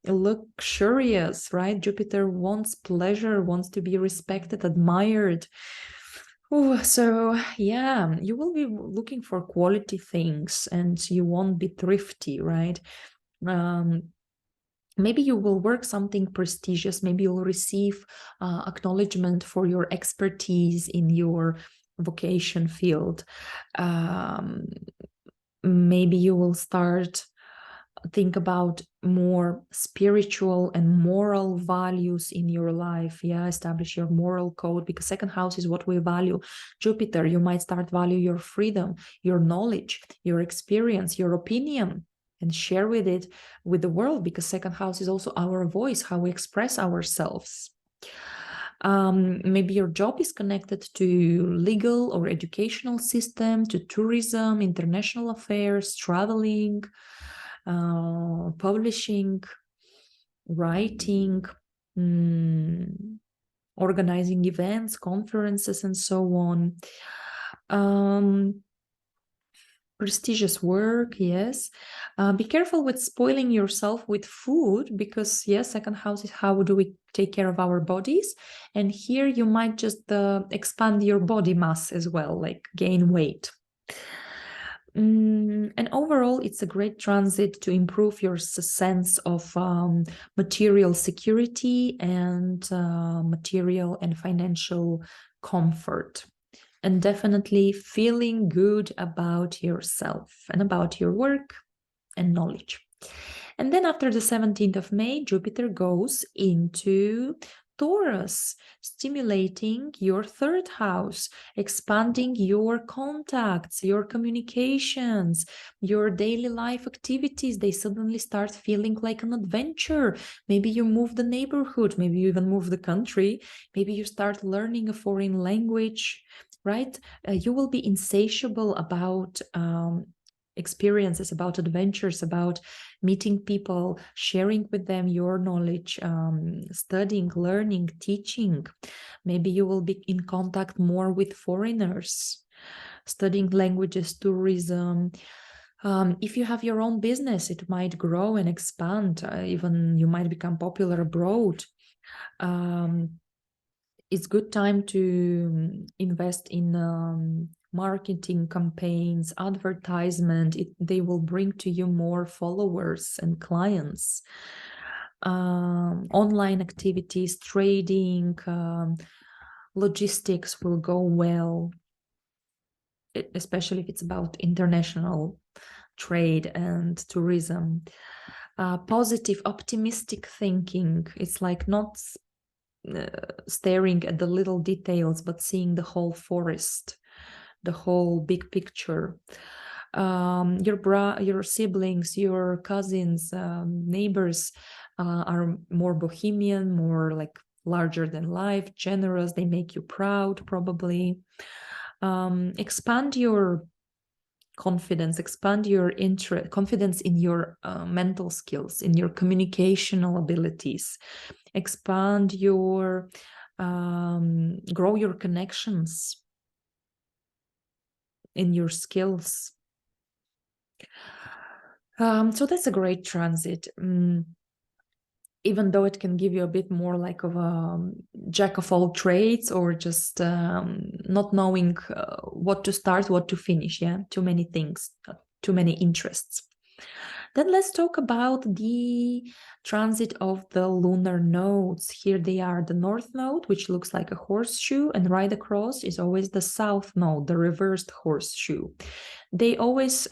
luxurious, right? Jupiter wants pleasure, wants to be respected, admired. Oh, so yeah, you will be looking for quality things, and you won't be thrifty, right? Maybe you will work something prestigious. Maybe you'll receive acknowledgement for your expertise in your vocation field. Maybe you will start think about more spiritual and moral values in your life. Yeah, establish your moral code, because second house is what we value. Jupiter, you might start value your freedom, your knowledge, your experience, your opinion, and share with it with the world, because second house is also our voice, how we express ourselves. Maybe your job is connected to legal or educational system, to tourism, international affairs, traveling, publishing, writing, organizing events, conferences, and so on. Prestigious work, yes. Be careful with spoiling yourself with food, because yes, second house is how do we take care of our bodies, and here you might just expand your body mass as well, like gain weight. And overall, it's a great transit to improve your sense of material security and material and financial comfort. And definitely feeling good about yourself and about your work and knowledge. And then after the 17th of May, Jupiter goes into Taurus, stimulating your third house, expanding your contacts, your communications, your daily life activities. They suddenly start feeling like an adventure. Maybe you move the neighborhood, maybe you even move the country, maybe you start learning a foreign language, right? You will be insatiable about experiences, about adventures, about meeting people, sharing with them your knowledge, studying, learning, teaching. Maybe you will be in contact more with foreigners, studying languages, tourism. If you have your own business, it might grow and expand. Even you might become popular abroad. It's good time to invest in marketing campaigns, advertisement. They will bring to you more followers and clients. Online activities, trading, logistics will go well, especially if it's about international trade and tourism. Positive, optimistic thinking. It's like not staring at the little details, but seeing the whole forest, the whole big picture. Your siblings, your cousins, neighbors are more bohemian, more like larger than life, generous. They make you proud, probably. Expand your confidence, expand your interest, confidence in your mental skills, in your communicational abilities, expand your, grow your connections in your skills. So that's a great transit. Even though it can give you a bit more like of a jack of all trades, or just not knowing what to start, what to finish. Yeah, too many things, too many interests. Then let's talk about the transit of the lunar nodes. Here they are: the north node, which looks like a horseshoe, and right across is always the south node, the reversed horseshoe. They always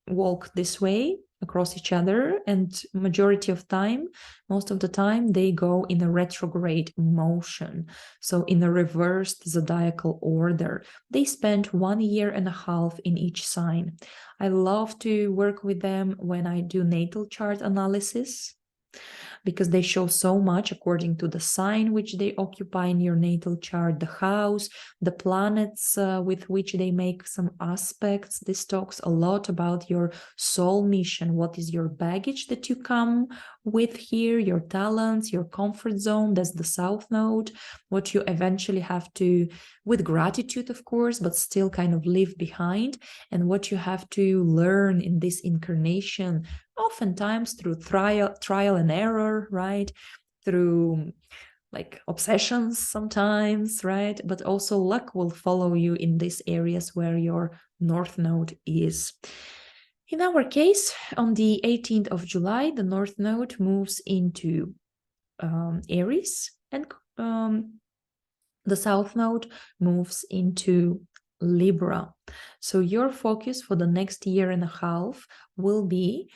walk this way across each other, and majority of time, most of the time, they go in a retrograde motion, so in a reversed zodiacal order. They spend 1.5 years in each sign. I love to work with them when I do natal chart analysis, because they show so much according to the sign which they occupy in your natal chart, the house, the planets with which they make some aspects. This talks a lot about your soul mission. What is your baggage that you come with here, your talents, your comfort zone? That's the south node. What you eventually have to, with gratitude, of course, but still kind of leave behind, and what you have to learn in this incarnation, oftentimes through trial and error, right? Through like obsessions sometimes, right? But also luck will follow you in these areas where your north node is. In our case, on the 18th of July, the North Node moves into Aries, and the South Node moves into Libra. So your focus for the next year and a half will be,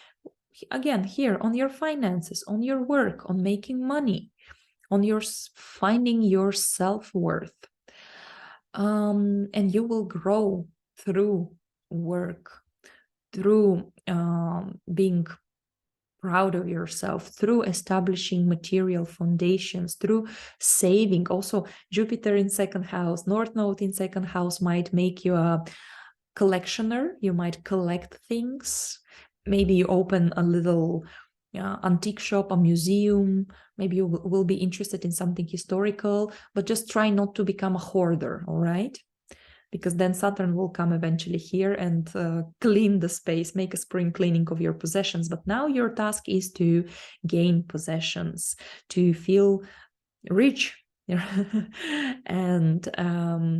again, here on your finances, on your work, on making money, on your finding your self-worth. And you will grow through work, through being proud of yourself, through establishing material foundations, through saving. Also, Jupiter in second house, North Node in second house might make you a collectioner. You might collect things. Maybe you open a little antique shop, a museum. Maybe you will be interested in something historical, but just try not to become a hoarder, all right? Because then Saturn will come eventually here and clean the space, make a spring cleaning of your possessions. But now your task is to gain possessions, to feel rich. And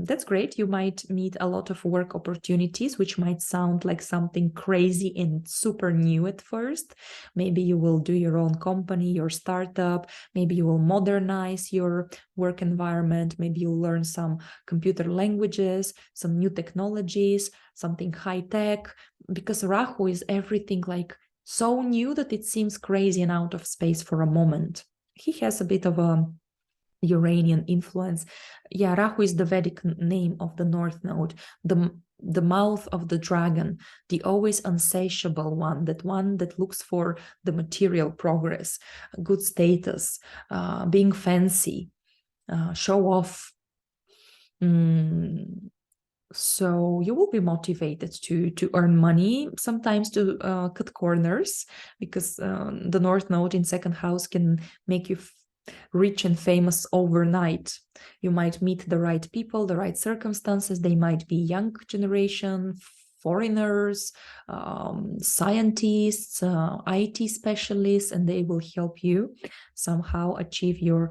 that's great. You might meet a lot of work opportunities, which might sound like something crazy and super new at first. Maybe you will do your own company, your startup. Maybe you will modernize your work environment. Maybe you'll learn some computer languages, some new technologies, something high tech, because Rahu is everything like so new that it seems crazy and out of space for a moment. He has a bit of a Uranian influence. Yeah, Rahu is the Vedic name of the North Node, the mouth of the dragon, the always unsatiable one that looks for the material progress, good status, being fancy, show off. So you will be motivated to earn money, sometimes to cut corners, because the North Node in second house can make you rich and famous overnight. You might meet the right people, the right circumstances. They might be young generation, foreigners, scientists, IT specialists, and they will help you somehow achieve your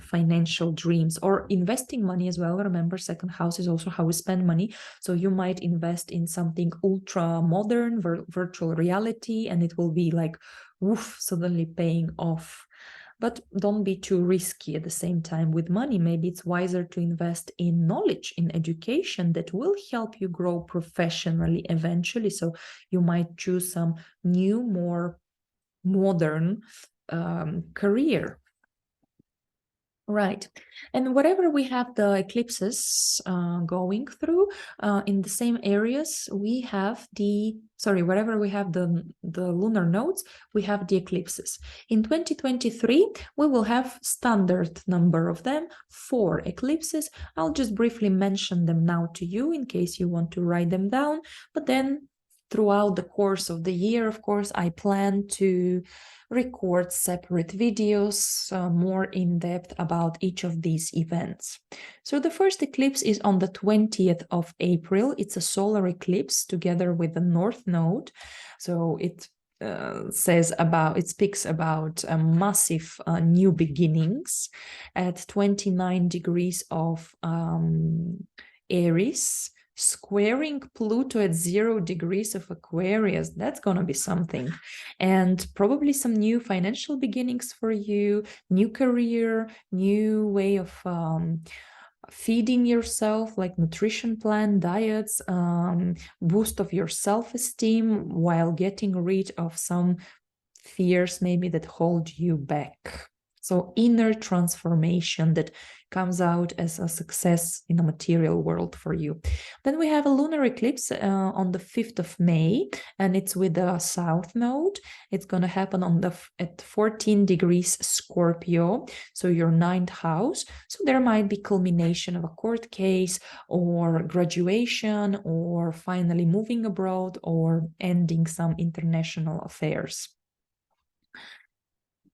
financial dreams, or investing money as well. Remember, second house is also how we spend money. So you might invest in something ultra modern, virtual reality, and it will be like, woof, suddenly paying off. But don't be too risky at the same time with money. Maybe it's wiser to invest in knowledge, in education that will help you grow professionally eventually. So you might choose some new, more modern career. Right. And whatever we have the eclipses going through, in the same areas, we have wherever we have the lunar nodes, we have the eclipses. In 2023, we will have standard number of them, 4 eclipses. I'll just briefly mention them now to you in case you want to write them down. But then throughout the course of the year, of course, I plan to record separate videos more in depth about each of these events. So the first eclipse is on the 20th of April. It's a solar eclipse together with the North Node. So it speaks about massive new beginnings at 29 degrees of Aries, squaring Pluto at 0 degrees of Aquarius. That's going to be something. And probably some new financial beginnings for you, new career, new way of feeding yourself, like nutrition plan, diets, boost of your self-esteem while getting rid of some fears maybe that hold you back. So inner transformation that comes out as a success in the material world for you. Then we have a lunar eclipse on the 5th of May, and it's with the South Node. It's going to happen at 14 degrees Scorpio, so your 9th house. So there might be culmination of a court case, or graduation, or finally moving abroad, or ending some international affairs.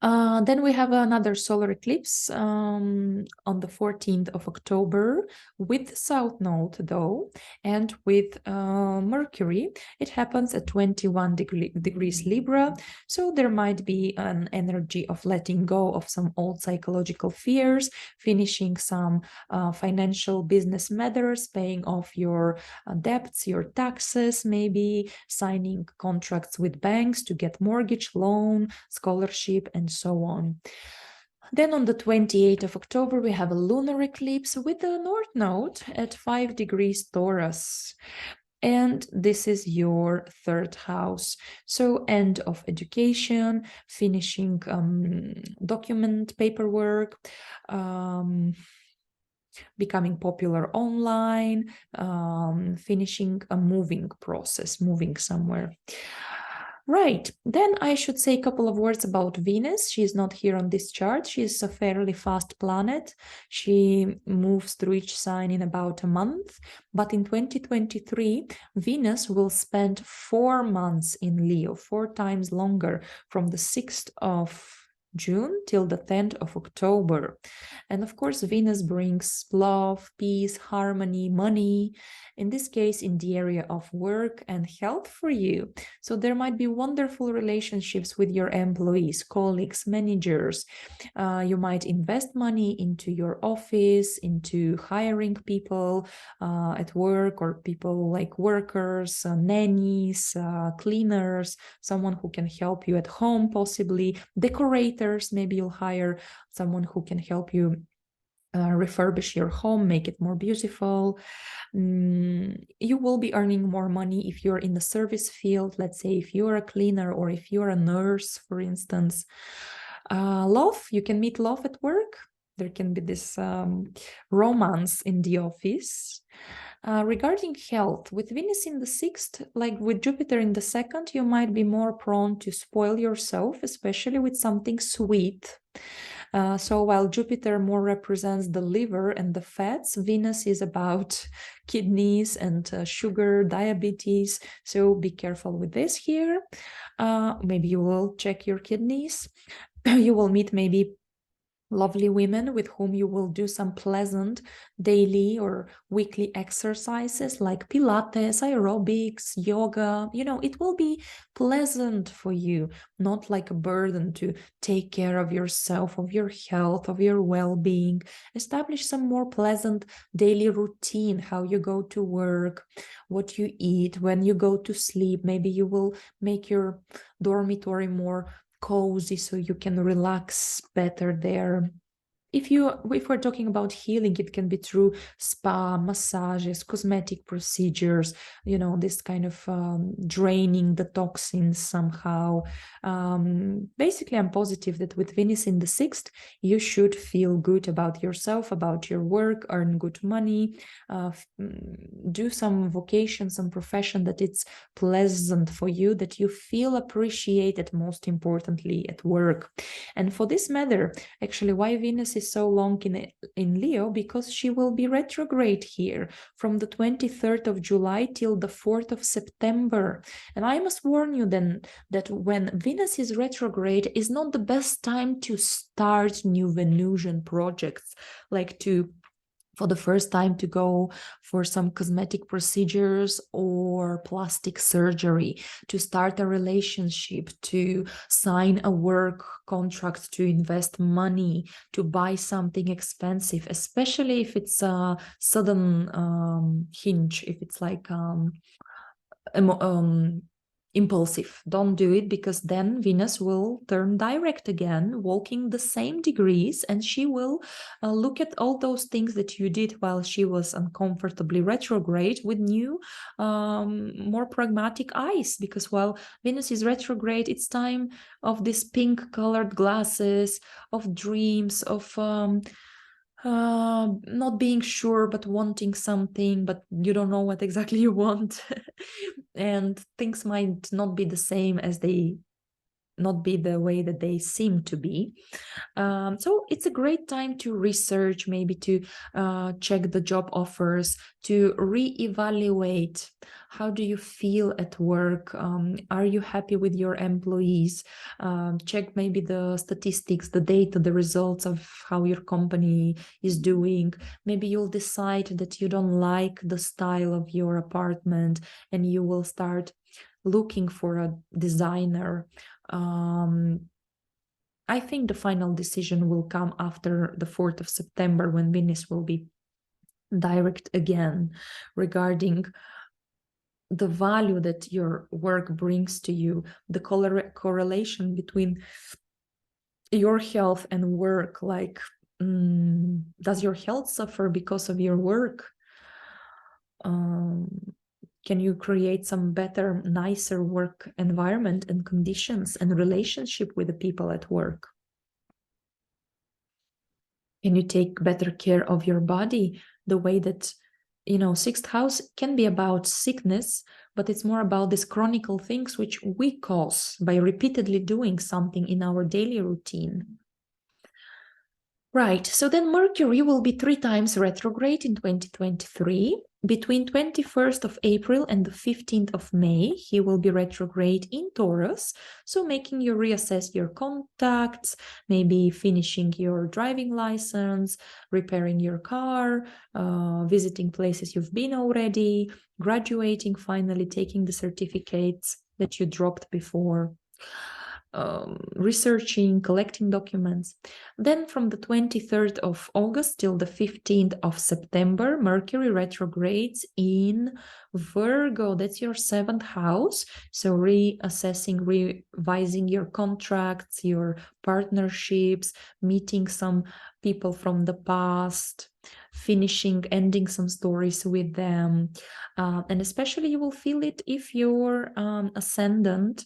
Then we have another solar eclipse on the 14th of October with South Node, though, and with Mercury. It happens at 21 degrees Libra, so there might be an energy of letting go of some old psychological fears, finishing some financial business matters, paying off your debts, your taxes, maybe signing contracts with banks to get mortgage, loan, scholarship, and so on. Then on the 28th of October, we have a lunar eclipse with the North Node at 5 degrees Taurus. And this is your third house. So end of education, finishing document paperwork, becoming popular online, finishing a moving process, moving somewhere. Right, then I should say a couple of words about Venus. She is not here on this chart. She is a fairly fast planet. She moves through each sign in about a month. But in 2023, Venus will spend 4 months in Leo, 4 times longer, from the 6th of June till the 10th of October. And of course, Venus brings love, peace, harmony, money, in this case, in the area of work and health for you. So there might be wonderful relationships with your employees, colleagues, managers. You might invest money into your office, into hiring people at work, or people like workers, nannies, cleaners, someone who can help you at home, possibly decorators. Maybe you'll hire someone who can help you refurbish your home, make it more beautiful. You will be earning more money if you're in the service field. Let's say if you're a cleaner or if you're a nurse, for instance. Love, you can meet love at work. There can be this romance in the office. Regarding health, with Venus in the 6th, like with Jupiter in the 2nd, you might be more prone to spoil yourself, especially with something sweet. So while Jupiter more represents the liver and the fats, Venus is about kidneys and sugar, diabetes. So be careful with this here. Maybe you will check your kidneys. You will meet maybe lovely women with whom you will do some pleasant daily or weekly exercises like Pilates, aerobics, yoga. You know, it will be pleasant for you, not like a burden to take care of yourself, of your health, of your well-being. Establish some more pleasant daily routine, how you go to work, what you eat, when you go to sleep. Maybe you will make your dormitory more cozy so you can relax better there. If we're talking about healing, it can be through spa, massages, cosmetic procedures, you know, this kind of draining the toxins somehow. Basically, I'm positive that with Venus in the 6th, you should feel good about yourself, about your work, earn good money, do some vocation, some profession that it's pleasant for you, that you feel appreciated, most importantly, at work. And for this matter, actually, why Venus is so long in Leo, because she will be retrograde here from the 23rd of July till the 4th of September. And I must warn you then that when Venus is retrograde is not the best time to start new Venusian projects, like for the first time to go for some cosmetic procedures or plastic surgery, to start a relationship, to sign a work contract, to invest money, to buy something expensive, especially if it's a sudden hinge, if it's like impulsive. Don't do it, because then Venus will turn direct again, walking the same degrees, and she will look at all those things that you did while she was uncomfortably retrograde with new, more pragmatic eyes. Because while Venus is retrograde, it's time of these pink colored glasses, of dreams, of not being sure but wanting something, but you don't know what exactly you want. And things might not be the same as they not be the way that they seem to be. So it's a great time to research, maybe to check the job offers, to reevaluate. How do you feel at work? Are you happy with your employees? Check maybe the statistics, the data, the results of how your company is doing. Maybe you'll decide that you don't like the style of your apartment and you will start looking for a designer. I think the final decision will come after the 4th of September when Venus will be direct again regarding the value that your work brings to you, the correlation between your health and work. Like, does your health suffer because of your work? Can you create some better, nicer work environment and conditions and relationship with the people at work? Can you take better care of your body the way that, sixth house can be about sickness, but it's more about these chronic things which we cause by repeatedly doing something in our daily routine. Right, so then Mercury will be 3 times retrograde in 2023. Between 21st of April and the 15th of May, he will be retrograde in Taurus, so making you reassess your contacts, maybe finishing your driving license, repairing your car, visiting places you've been already, graduating, finally taking the certificates that you dropped before. Researching, collecting documents. Then from the 23rd of August till the 15th of September, Mercury retrogrades in Virgo. That's your 7th house. So reassessing, revising your contracts, your partnerships, meeting some people from the past, finishing, ending some stories with them. And especially you will feel it if your ascendant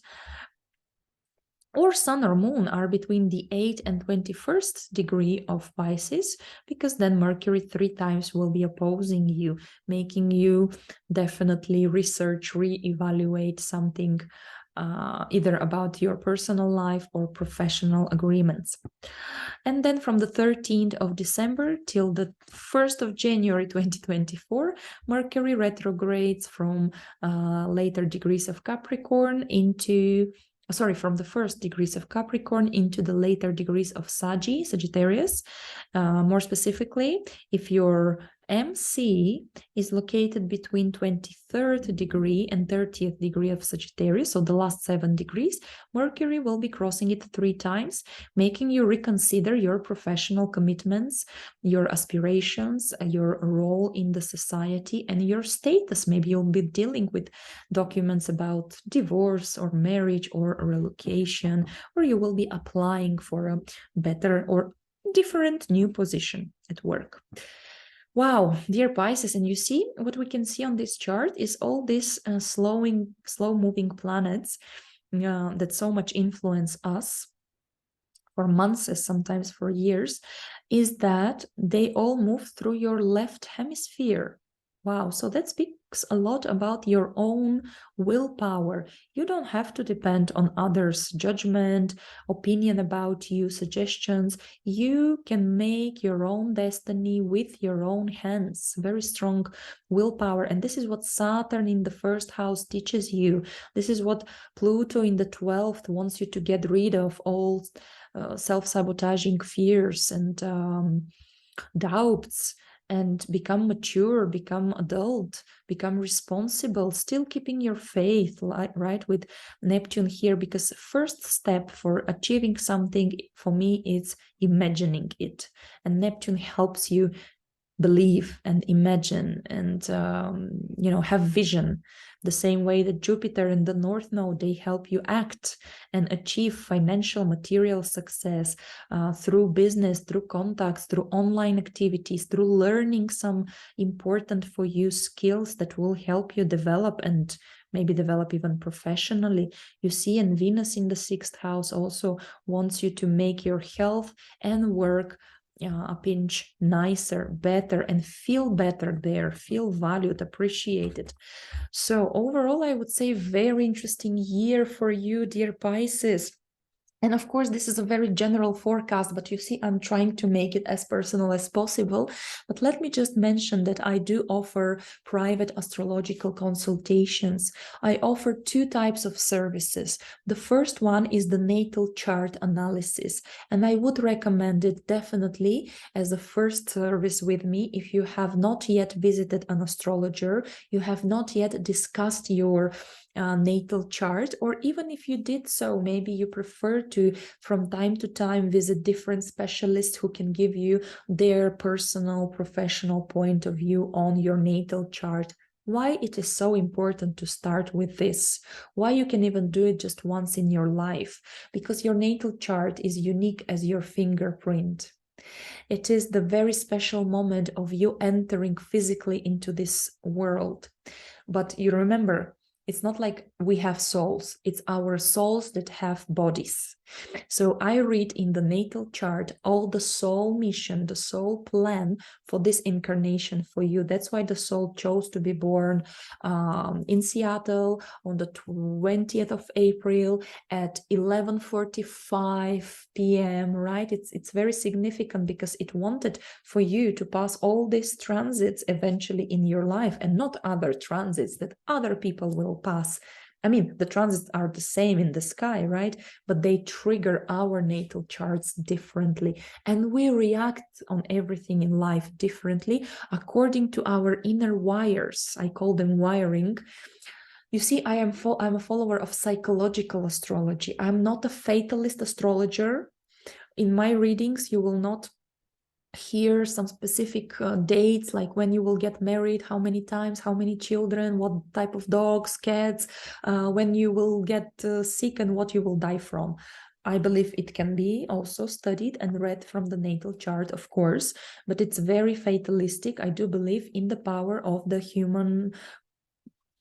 or sun or moon are between the 8th and 21st degree of Pisces, because then Mercury 3 times will be opposing you, making you definitely research, reevaluate something, either about your personal life or professional agreements. And then from the 13th of December till the 1st of January 2024, Mercury retrogrades from later degrees of Capricorn from the first degrees of Capricorn into the later degrees of Sagittarius. More specifically, if your MC is located between 23rd degree and 30th degree of Sagittarius, so the last 7 degrees, Mercury will be crossing it 3 times, making you reconsider your professional commitments, your aspirations, your role in the society, and your status. Maybe you'll be dealing with documents about divorce or marriage or relocation, or you will be applying for a better or different new position at work. Wow, dear Pisces, and you see what we can see on this chart is all these slow-moving planets that so much influence us for months, sometimes for years, is that they all move through your left hemisphere. Wow, so that speaks a lot about your own willpower. You don't have to depend on others' judgment, opinion about you, suggestions. You can make your own destiny with your own hands. Very strong willpower. And this is what Saturn in the 1st house teaches you. This is what Pluto in the 12th wants you to get rid of, all self-sabotaging fears and doubts, and become mature, become adult, become responsible, still keeping your faith, right, with Neptune here, because first step for achieving something for me is imagining it, and Neptune helps you believe and imagine and have vision, the same way that Jupiter and the North Node, they help you act and achieve financial, material success through business, through contacts, through online activities, through learning some important for you skills that will help you develop and maybe develop even professionally. You see, and Venus in the 6th house also wants you to make your health and work a pinch nicer, better, and feel better there, feel valued, appreciated. So overall, I would say very interesting year for you, dear Pisces. And of course, this is a very general forecast, but you see, I'm trying to make it as personal as possible. But let me just mention that I do offer private astrological consultations. I offer two types of services. The first one is the natal chart analysis, and I would recommend it definitely as a first service with me if you have not yet visited an astrologer, you have not yet discussed your natal chart, or even if you did so, maybe you prefer to from time to time visit different specialists who can give you their personal professional point of view on your natal chart. Why it is so important to start with this, why you can even do it just once in your life, because your natal chart is unique as your fingerprint. It is the very special moment of you entering physically into this world. But you remember, it's not like we have souls, it's our souls that have bodies. So I read in the natal chart all the soul mission, the soul plan for this incarnation for you. That's why the soul chose to be born in Seattle on the 20th of April at 11:45 p.m., right? It's very significant because it wanted for you to pass all these transits eventually in your life, and not other transits that other people will pass. I mean, the transits are the same in the sky, right? But they trigger our natal charts differently. And we react on everything in life differently according to our inner wires. I call them wiring. You see, I'm a follower of psychological astrology. I'm not a fatalist astrologer. In my readings, you will not hear some specific dates, like when you will get married, how many times, how many children, what type of dogs, cats, when you will get sick and what you will die from. I believe it can be also studied and read from the natal chart, of course, but it's very fatalistic. I do believe in the power of the human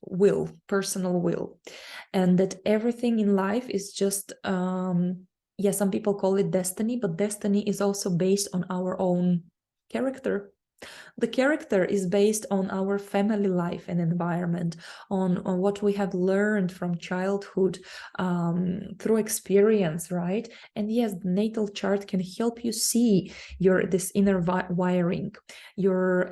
will, personal will, and that everything in life is just yeah, some people call it destiny, but destiny is also based on our own character. The character is based on our family life and environment, on what we have learned from childhood, through experience, right? And yes, the natal chart can help you see this inner wiring, your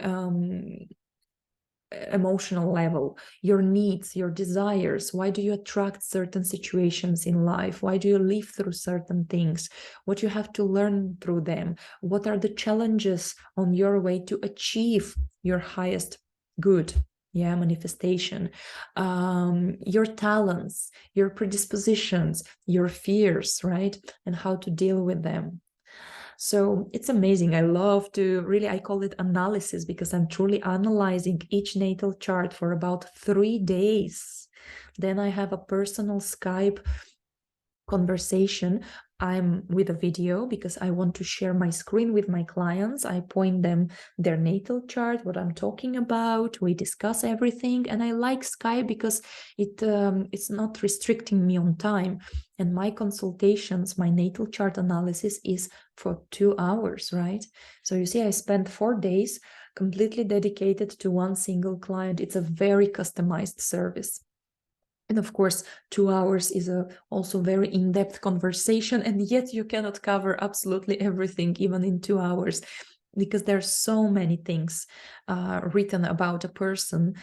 emotional level, your needs, your desires. Why do you attract certain situations in life? Why do you live through certain things? What you have to learn through them? What are the challenges on your way to achieve your highest good? Yeah, manifestation. Your talents, your predispositions, your fears, right? And how to deal with them. So it's amazing. I love to really, I call it analysis because I'm truly analyzing each natal chart for about 3 days. Then I have a personal Skype conversation. I'm with a video because I want to share my screen with my clients. I point them their natal chart, what I'm talking about. We discuss everything, and I like Skype because it's not restricting me on time. And my consultations, my natal chart analysis is for 2 hours, right? So you see, I spent 4 days completely dedicated to one single client. It's a very customized service. And of course, 2 hours is also very in-depth conversation, and yet you cannot cover absolutely everything, even in 2 hours, because there's so many things written about a person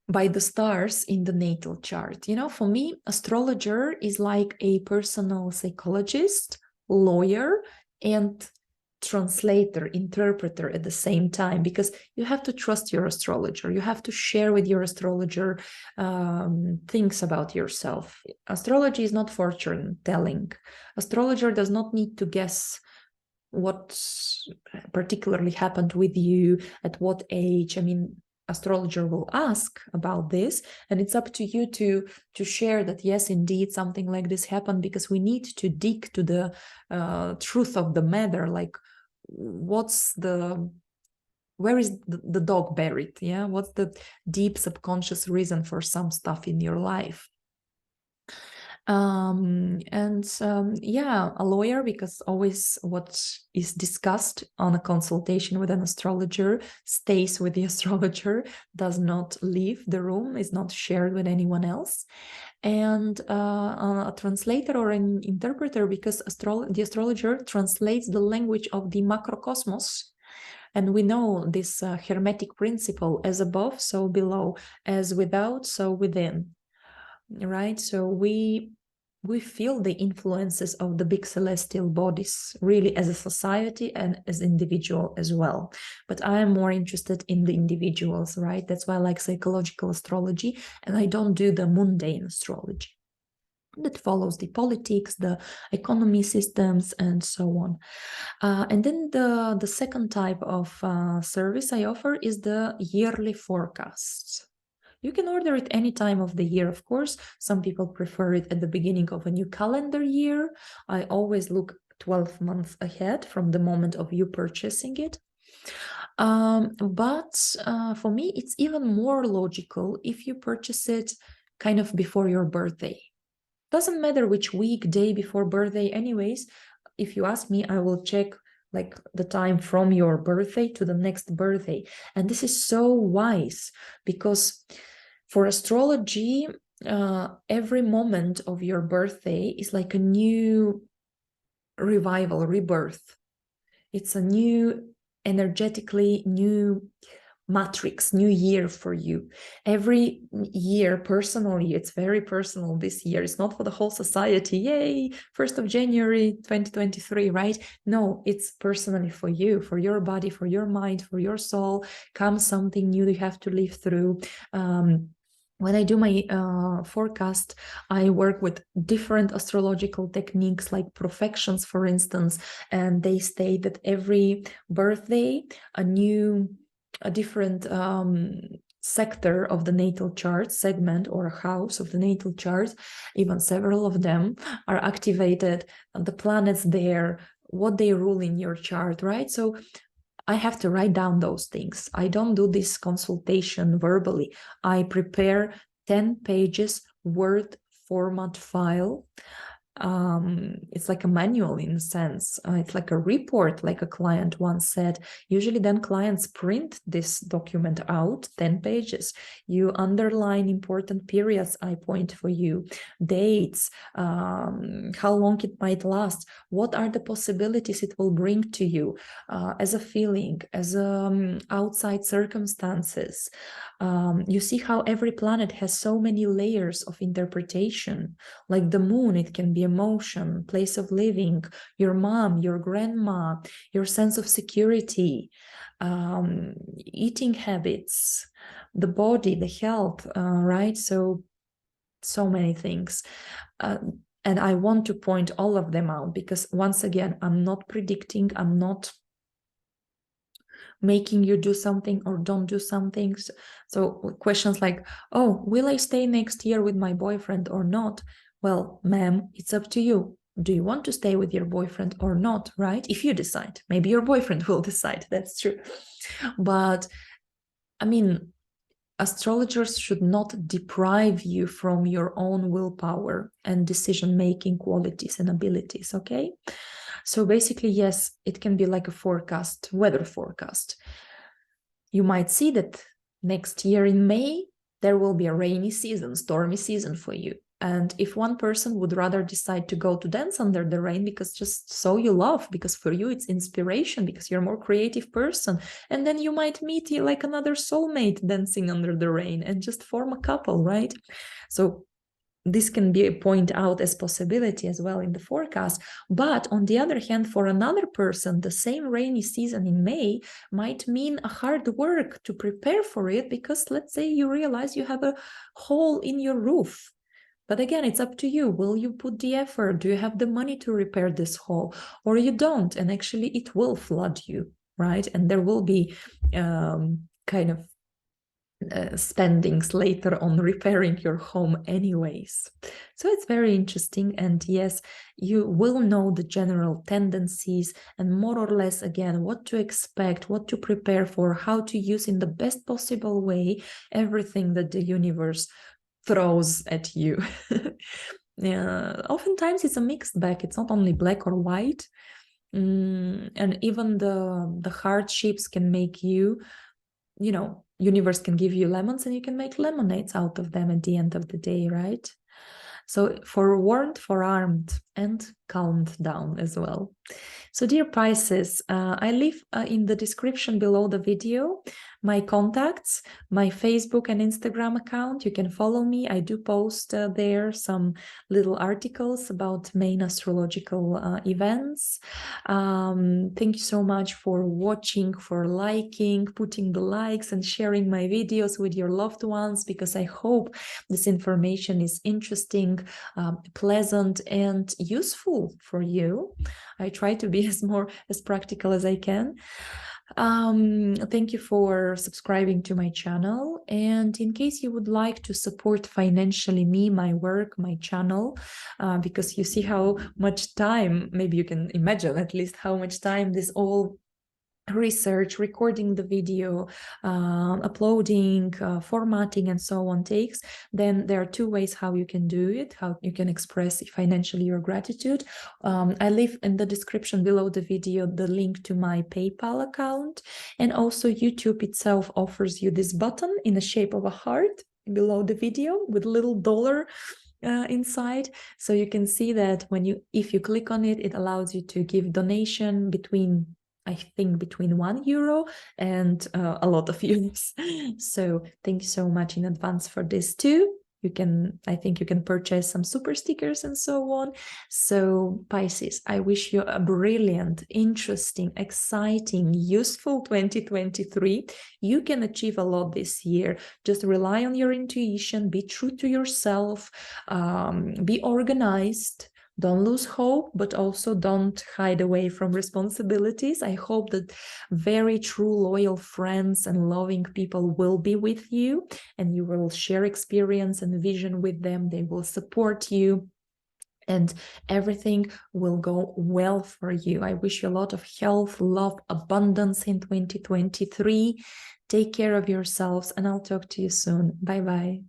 by the stars in the natal chart. You know, for me, astrologer is like a personal psychologist, lawyer, and translator, interpreter at the same time, because you have to trust your astrologer. You have to share with your astrologer things about yourself. Astrology is not fortune telling. Astrologer does not need to guess what particularly happened with you at what age. I mean, astrologer will ask about this, and it's up to you to share that yes, indeed something like this happened, because we need to dig to the truth of the matter, like where is the dog buried? Yeah, what's the deep subconscious reason for some stuff in your life? Yeah, a lawyer, because always what is discussed on a consultation with an astrologer stays with the astrologer, does not leave the room, is not shared with anyone else. and a translator or an interpreter, because the astrologer translates the language of the macrocosmos. And we know this hermetic principle: as above, so below; as without, so within. Right? So we feel the influences of the big celestial bodies, really, as a society and as individual as well. But I am more interested in the individuals, right? That's why I like psychological astrology, and I don't do the mundane astrology that follows the politics, the economy systems, and so on. And then the second type of service I offer is the yearly forecasts. You can order it any time of the year, of course. Some people prefer it at the beginning of a new calendar year. I always look 12 months ahead from the moment of you purchasing it. But for me, it's even more logical if you purchase it kind of before your birthday. Doesn't matter which week, day before birthday anyways. If you ask me, I will check like the time from your birthday to the next birthday. And this is so wise, because for astrology, every moment of your birthday is like a new revival, rebirth. It's a new, energetically new matrix, new year for you. Every year, personally, it's very personal this year. It's not for the whole society. Yay, 1st of January 2023, right? No, it's personally for you, for your body, for your mind, for your soul. Comes something new you have to live through. When I do my forecast, I work with different astrological techniques like profections, for instance, and they state that every birthday, a different sector of the natal chart, segment or house of the natal chart, even several of them are activated, and the planets there, what they rule in your chart, right? So I have to write down those things. I don't do this consultation verbally. I prepare 10 pages Word format file. It's like a manual in a sense. It's like a report, like a client once said. Usually then clients print this document out, 10 pages. You underline important periods I point for you, dates, how long it might last, what are the possibilities it will bring to you as a feeling, as outside circumstances. You see how every planet has so many layers of interpretation. Like the moon, it can be emotion, place of living, your mom, your grandma, your sense of security, eating habits, the body, the health, right? So many things. And I want to point all of them out because, once again, I'm not predicting, I'm not making you do something or don't do something. So questions like, oh, will I stay next year with my boyfriend or not? Well, ma'am, it's up to you. Do you want to stay with your boyfriend or not, right? If you decide, maybe your boyfriend will decide, that's true. But I mean, astrologers should not deprive you from your own willpower and decision-making qualities and abilities, okay? So basically, yes, it can be like a forecast, weather forecast. You might see that next year in May, there will be a rainy season, stormy season for you. And if one person would rather decide to go to dance under the rain because just so you love, because for you it's inspiration, because you're a more creative person, and then you might meet like another soulmate dancing under the rain and just form a couple, right? So this can be a point out as possibility as well in the forecast. But on the other hand, for another person, the same rainy season in May might mean a hard work to prepare for it, because let's say you realize you have a hole in your roof. But again, it's up to you. Will you put the effort? Do you have the money to repair this hole? Or you don't, and actually it will flood you, right? And there will be kind of spendings later on repairing your home anyways. So it's very interesting. And yes, you will know the general tendencies and more or less, again, what to expect, what to prepare for, how to use in the best possible way everything that the universe throws at you. Oftentimes it's a mixed bag. It's not only black or white. And even the hardships can make you, you know, universe can give you lemons and you can make lemonades out of them at the end of the day, right? So forewarned, forearmed, and calmed down as well. So dear Pisces, I leave in the description below the video my contacts, my Facebook and Instagram account. You can follow me. I do post there some little articles about main astrological events. Thank you so much for watching, for liking, putting the likes and sharing my videos with your loved ones, because I hope this information is interesting, pleasant, and useful for you. I try to be as practical as I can. Thank you for subscribing to my channel. And in case you would like to support financially me, my work, my channel, because you see how much time, maybe you can imagine at least how much time this all research, recording the video, uploading, formatting, and so on takes, then there are two ways how you can do it, how you can express financially your gratitude. I leave in the description below the video the link to my PayPal account, and also YouTube itself offers you this button in the shape of a heart below the video with a little dollar inside, so you can see that if you click on it, it allows you to give donation between, I think, between €1 and a lot of euros. So thank you so much in advance for this too. I think you can purchase some super stickers and so on. So Pisces, I wish you a brilliant, interesting, exciting, useful 2023. You can achieve a lot this year. Just rely on your intuition, be true to yourself, be organized. Don't lose hope, but also don't hide away from responsibilities. I hope that very true, loyal friends and loving people will be with you, and you will share experience and vision with them. They will support you, and everything will go well for you. I wish you a lot of health, love, abundance in 2023. Take care of yourselves, and I'll talk to you soon. Bye-bye.